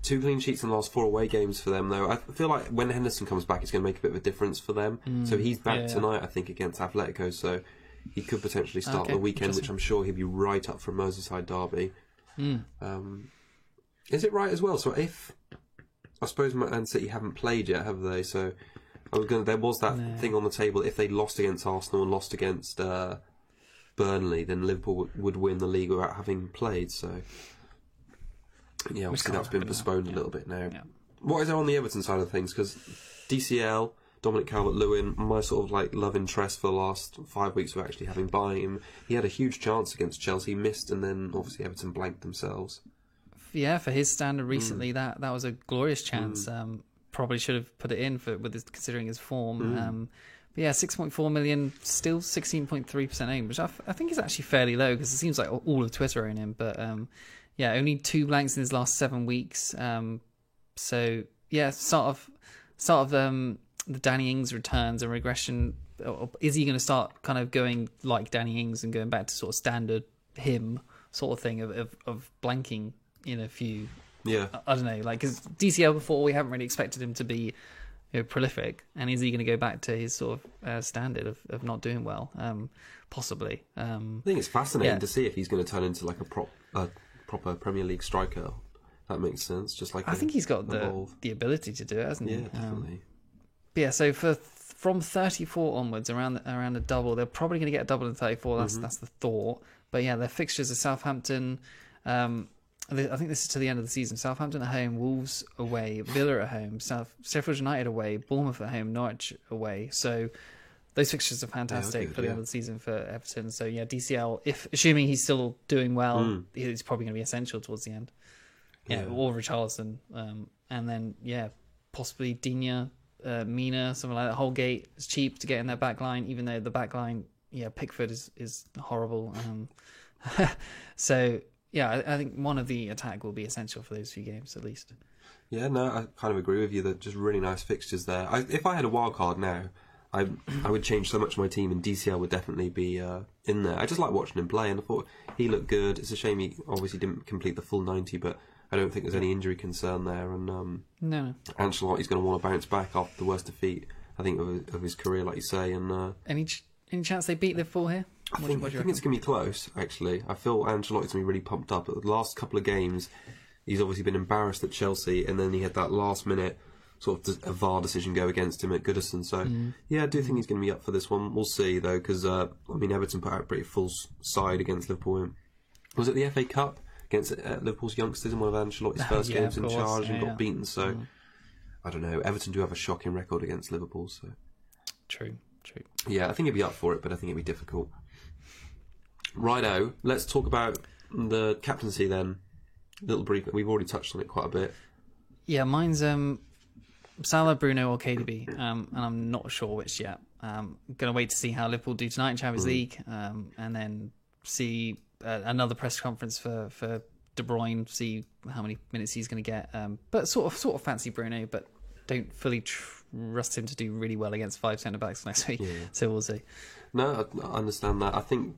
2 clean sheets in the last 4 away games for them, though. I feel like when Henderson comes back, it's going to make a bit of a difference for them. So he's back tonight, I think, against Atletico, so he could potentially start the weekend, which I'm sure he'll be right up for a Merseyside derby. Is it right as well? So if... I suppose Man City haven't played yet, have they? So there was that thing on the table. If they lost against Arsenal and lost against Burnley, then Liverpool would win the league without having played, so... Yeah, obviously that's been postponed a little bit now. Yeah. What is there on the Everton side of things? Because DCL, Dominic Calvert-Lewin, my sort of like love interest for the last 5 weeks of actually having buying him. He had a huge chance against Chelsea, missed, and then obviously Everton blanked themselves. Yeah, for his standard recently, that was a glorious chance. Probably should have put it in considering his form. But yeah, 6.4 million, still 16.3% aim, which I think is actually fairly low because it seems like all of Twitter own him, but. Yeah, only 2 blanks in his last 7 weeks. So yeah, start of the Danny Ings returns and regression. Is he going to start kind of going like Danny Ings and going back to sort of standard him sort of thing of blanking in a few? Yeah, I don't know, like because DCL before we haven't really expected him to be prolific, and is he going to go back to his sort of standard of not doing well? Possibly. I think it's fascinating to see if he's going to turn into like a proper Premier League striker. That makes sense. Just like I think he's got the ability to do it, hasn't he? Yeah, definitely. But yeah, so from 34 onwards, around the double, they're probably going to get a double in 34. That's the thought. But yeah, their fixtures are Southampton. I think this is to the end of the season. Southampton at home, Wolves away, Villa at home, Sheffield United away, Bournemouth at home, Norwich away. So those fixtures are fantastic for the end of the season for Everton. So yeah, DCL, assuming he's still doing well, he's probably going to be essential towards the end. Yeah, or Richarlison, and then possibly Digne, Mina, something like that. Holgate is cheap to get in their back line, even though the back line, Pickford is horrible. So yeah, I think one of the attack will be essential for those few games at least. Yeah, no, I kind of agree with you. That just really nice fixtures there. If I had a wild card now, I would change so much of my team, and DCL would definitely be in there. I just like watching him play, and I thought he looked good. It's a shame he obviously didn't complete the full 90, but I don't think there's any injury concern there. And no, Ancelotti's going to want to bounce back after the worst defeat, I think, of his career, like you say. And any chance they beat Liverpool here? I think it's going to be close, actually. I feel Ancelotti's going to be really pumped up. At the last couple of games, he's obviously been embarrassed at Chelsea, and then he had that last-minute sort of a VAR decision go against him at Goodison. So, yeah, I do think he's going to be up for this one. We'll see, though, because, Everton put out a pretty full side against Liverpool. Was it the FA Cup against Liverpool's youngsters in one of Ancelotti's first games in charge and got beaten? So, I don't know. Everton do have a shocking record against Liverpool. So True. Yeah, I think he'd be up for it, but I think it'd be difficult. Righto, let's talk about the captaincy then. Little brief. We've already touched on it quite a bit. Yeah, mine's Salah, Bruno, or KDB, and I'm not sure which yet. I'm going to wait to see how Liverpool do tonight in Champions League, and then see another press conference for De Bruyne, see how many minutes he's going to get. But sort of fancy Bruno, but don't fully trust him to do really well against 5 centre-backs next week. Yeah. So we'll see. No, I understand that. I think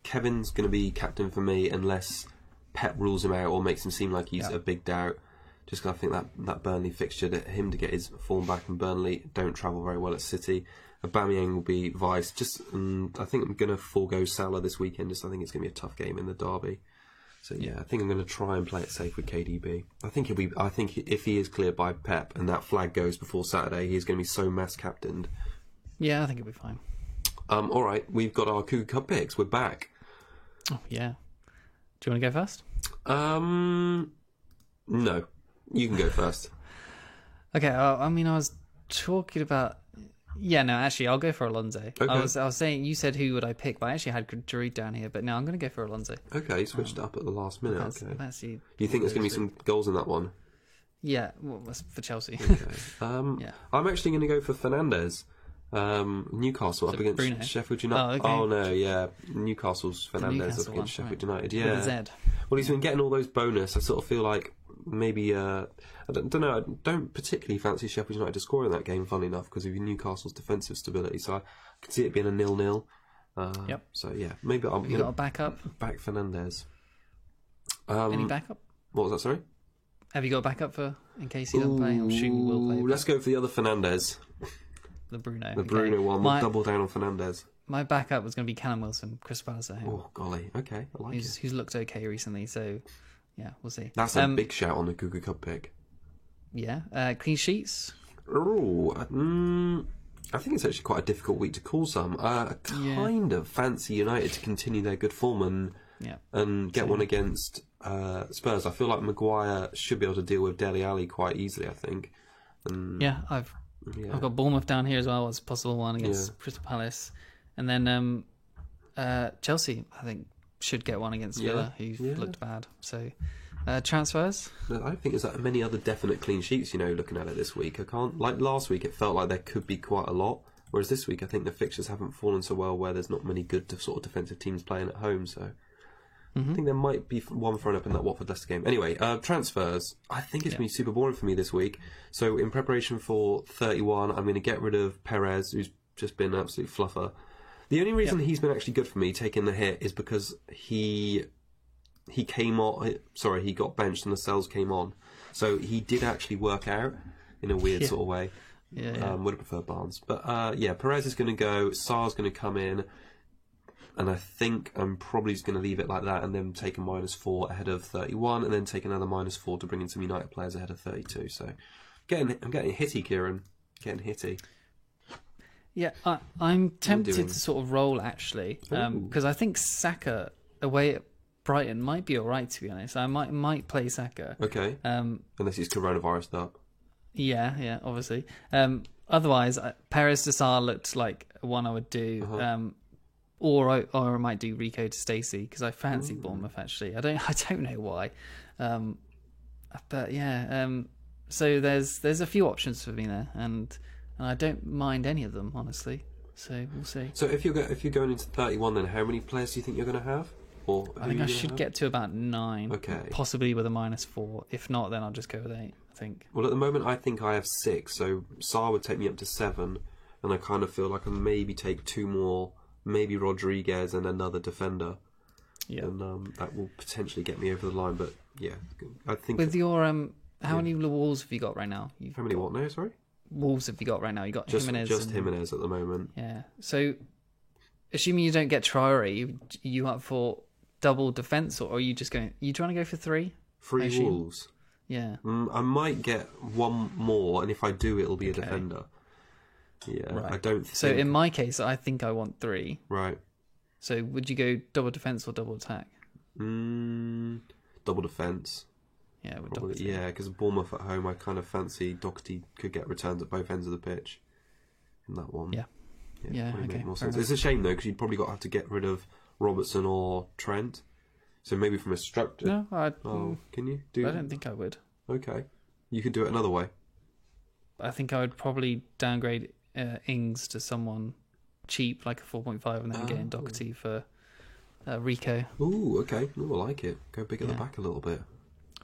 Kevin's going to be captain for me unless Pep rules him out or makes him seem like he's a big doubt. Just because I think that Burnley fixture, him to get his form back, and Burnley don't travel very well at City. Aubameyang will be vice. I think I'm going to forego Salah this weekend. I think it's going to be a tough game in the derby. So yeah, I think I'm going to try and play it safe with KDB. I think if he is cleared by Pep and that flag goes before Saturday, he's going to be so mass captained. Yeah, I think it'll be fine. All right, we've got our Cougar Cup picks. We're back. Oh yeah. Do you want to go first? No, you can go first. Okay. I mean, I was talking about. Yeah, no, actually, I'll go for Alonso. Okay. I was saying, you said who would I pick, but I actually had Giroud down here. But no, I'm going to go for Alonso. Okay, you switched it up at the last minute. Fancy, you think there's going to be some goals in that one? Yeah, well, for Chelsea. Okay. Yeah. I'm actually going to go for Fernandes. Newcastle up against Bruno? Sheffield United. Oh, okay. Oh no, yeah, Newcastle's Fernandes Newcastle up against one, Sheffield right. United. Yeah. With a Z. Well, he's been getting all those bonus. I sort of feel like maybe I don't know. I don't particularly fancy Sheffield United to score in that game. Funnily enough, because of Newcastle's defensive stability, so I could see it being a 0-0. Yep. So yeah, maybe I'm Have you got a backup? back Fernandes. Any backup? What was that? Sorry. Have you got a backup for in case he doesn't play? I'm assuming he will play. Let's go for the other Fernandes. The Bruno. The Bruno one. We'll double down on Fernandes. My backup was going to be Callum Wilson, Crystal Palace at home. Oh golly, okay, I like it. Who's looked okay recently, so yeah, we'll see. That's a big shout on the Cougar Cup pick. Yeah, clean sheets. Oh, I think it's actually quite a difficult week to call some. I kind of fancy United to continue their good form and get one against Spurs. I feel like Maguire should be able to deal with Dele Alli quite easily, I think. I've got Bournemouth down here as well as a possible one against Crystal Palace. And then Chelsea, I think, should get one against Villa, who looked bad. So, transfers? I don't think there's that many other definite clean sheets, looking at it this week. Like last week, it felt like there could be quite a lot. Whereas this week, I think the fixtures haven't fallen so well where there's not many good sort of defensive teams playing at home. So, I think there might be one thrown up in that Watford-Leicester game. Anyway, transfers. I think it's going to be super boring for me this week. So, in preparation for 31, I'm going to get rid of Perez, who's just been an absolute fluffer. The only reason he's been actually good for me taking the hit is because he came on. Sorry, he got benched and the Lascelles came on, so he did actually work out in a weird sort of way. Would have preferred Barnes, but Perez is going to go. Sarr's going to come in, and I think I'm probably just going to leave it like that, and then take a -4 ahead of 31, and then take another -4 to bring in some United players ahead of 32. So, I'm getting hitty, Kieran. Getting hitty. Yeah, I'm tempted to sort of roll actually, because I think Saka away at Brighton might be all right, to be honest. I might play Saka. Okay. Unless he's coronavirused up. Yeah, obviously. Otherwise, Perez to Sarr looked like one I would do. Or I might do Rico to Stacey because I fancy Bournemouth actually. I don't know why, but yeah. So there's a few options for me there, and I don't mind any of them honestly. So we'll see. So if you're going into 31, then how many players do you think you're going to have? Or I think I should get to about 9. Okay. Possibly with a -4. If not, then I'll just go with 8. I think. Well, at the moment, I think I have 6. So Sarr would take me up to 7, and I kind of feel like I maybe take 2 more. Maybe Rodriguez and another defender. Yeah. And that will potentially get me over the line. But yeah, I think with your how many Wolves have you got right now? How many what now? Sorry. Wolves have you got right now? You got Jimenez. Just Jimenez at the moment. Yeah. So, assuming you don't get Traore, you up for double defence, or are you just going? Are you trying to go for 3? 3 Wolves. Yeah. I might get one more, and if I do, it'll be a defender. Yeah, right. I don't think... So in my case, I think I want 3. Right. So would you go double defence or double attack? Double defence. Yeah, because Bournemouth at home, I kind of fancy Doherty could get returns at both ends of the pitch in that one. Yeah, okay. Make more sense. It's a shame though, because you'd probably have to get rid of Robertson or Trent. So maybe from a structure. No, can you do? I don't think I would. Okay, you could do it another way. I think I would probably downgrade Ings to someone cheap, like a 4.5, and then get in Doherty for Rico. Ooh, okay. Ooh, I like it. Go big at the back a little bit.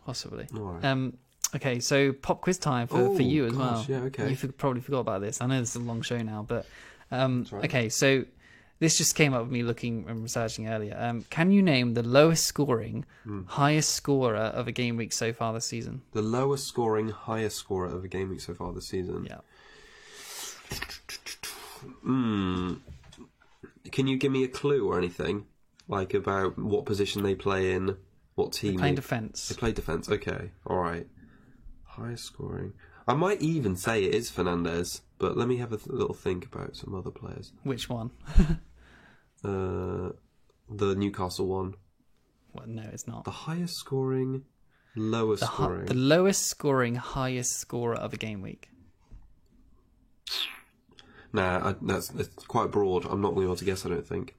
Possibly. All right. Okay, so pop quiz time for you as well. Yeah, okay. You probably forgot about this. I know this is a long show now, but right. Okay, so this just came up with me looking and researching earlier. Can you name the lowest scoring, highest scorer of a game week so far this season? The lowest scoring, highest scorer of a game week so far this season? Yeah. Can you give me a clue or anything? Like about what position they play in, what team? They play defence. They play defence, okay. Alright. Highest scoring. I might even say it is Fernandez, but let me have a little think about some other players. Which one? The Newcastle one. Well, no, it's not. The highest scoring, lowest scoring. The lowest scoring, highest scorer of a game week. Nah, that's quite broad. I'm not going to be able to guess, I don't think.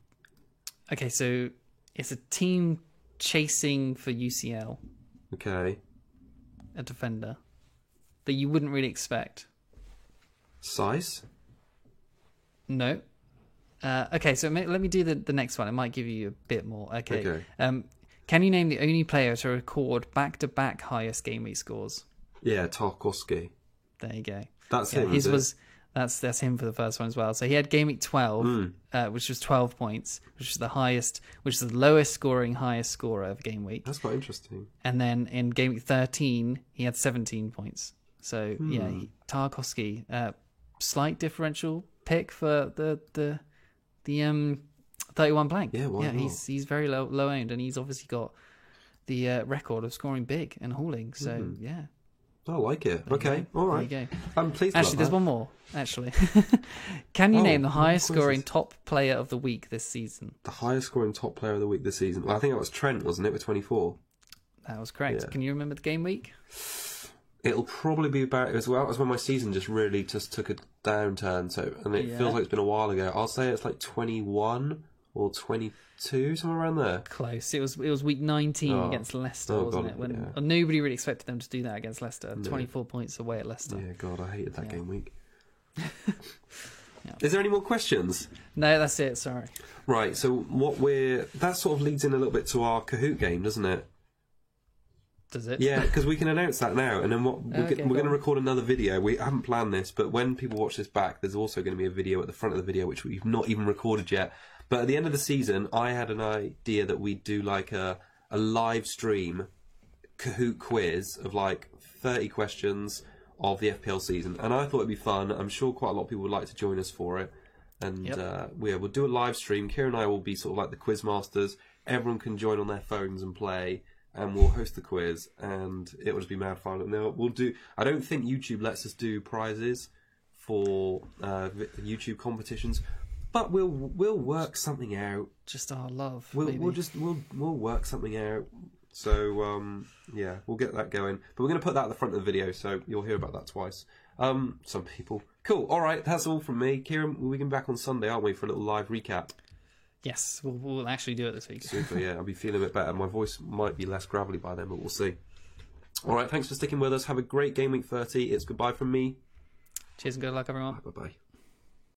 Okay, so it's a team chasing for UCL, Okay. a defender, that you wouldn't really expect. Size? No. Okay, so let me do the next one. It might give you a bit more. Okay. Can you name the only player to record back-to-back highest game week scores? Yeah, Tarkowski. There you go. That's Yeah, him. his was that's him for the first one as well. So he had game week 12, which was 12 points, which is the highest, which is the lowest scoring highest scorer of game week. That's quite interesting. And then in game week 13, he had 17 points. So yeah, Tarkowski, slight differential pick for the 31 blank. Yeah, why not? He's very low owned, and he's obviously got the record of scoring big and hauling. So yeah. I like it. Okay, all right. There you go. I'm pleased. Actually, there's one more. Actually, can you name the highest scoring top player of the week this season? The highest scoring top player of the week this season. Well, I think that was Trent, wasn't it, with 24? That was correct. Yeah. Can you remember the game week? It'll probably be about as well as when my season just really just took a downturn. So, and it feels like it's been a while ago. I'll say it's like 21 or 22, somewhere around there. Close. It was week 19 against Leicester, wasn't it? When nobody really expected them to do that against Leicester. 24 points away at Leicester. Yeah, God, I hated that game week. Is there any more questions? No, that's it. Sorry. Right. So that sort of leads in a little bit to our Kahoot game, doesn't it? Does it? Yeah, because we can announce that now, and then we're going to record another video. We haven't planned this, but when people watch this back, there's also going to be a video at the front of the video which we've not even recorded yet. But at the end of the season, I had an idea that we'd do like a live stream Kahoot quiz of like 30 questions of the FPL season, and I thought it'd be fun. I'm sure quite a lot of people would like to join us for it, and we'll do a live stream. Kieran and I will be sort of like the quiz masters. Everyone can join on their phones and play. And we'll host the quiz, and it will just be mad fun. And then we'll do. I don't think YouTube lets us do prizes for YouTube competitions, but we'll work something out. Just our love. We'll work something out. So yeah, we'll get that going. But we're going to put that at the front of the video, so you'll hear about that twice. Some people. Cool. All right, that's all from me. Kieran, we'll be back on Sunday, aren't we, for a little live recap? Yes, we'll actually do it this week. Super, yeah. I'll be feeling a bit better. My voice might be less gravelly by then, but we'll see. All right, thanks for sticking with us. Have a great game week 30. It's goodbye from me. Cheers and good luck, everyone. Bye-bye.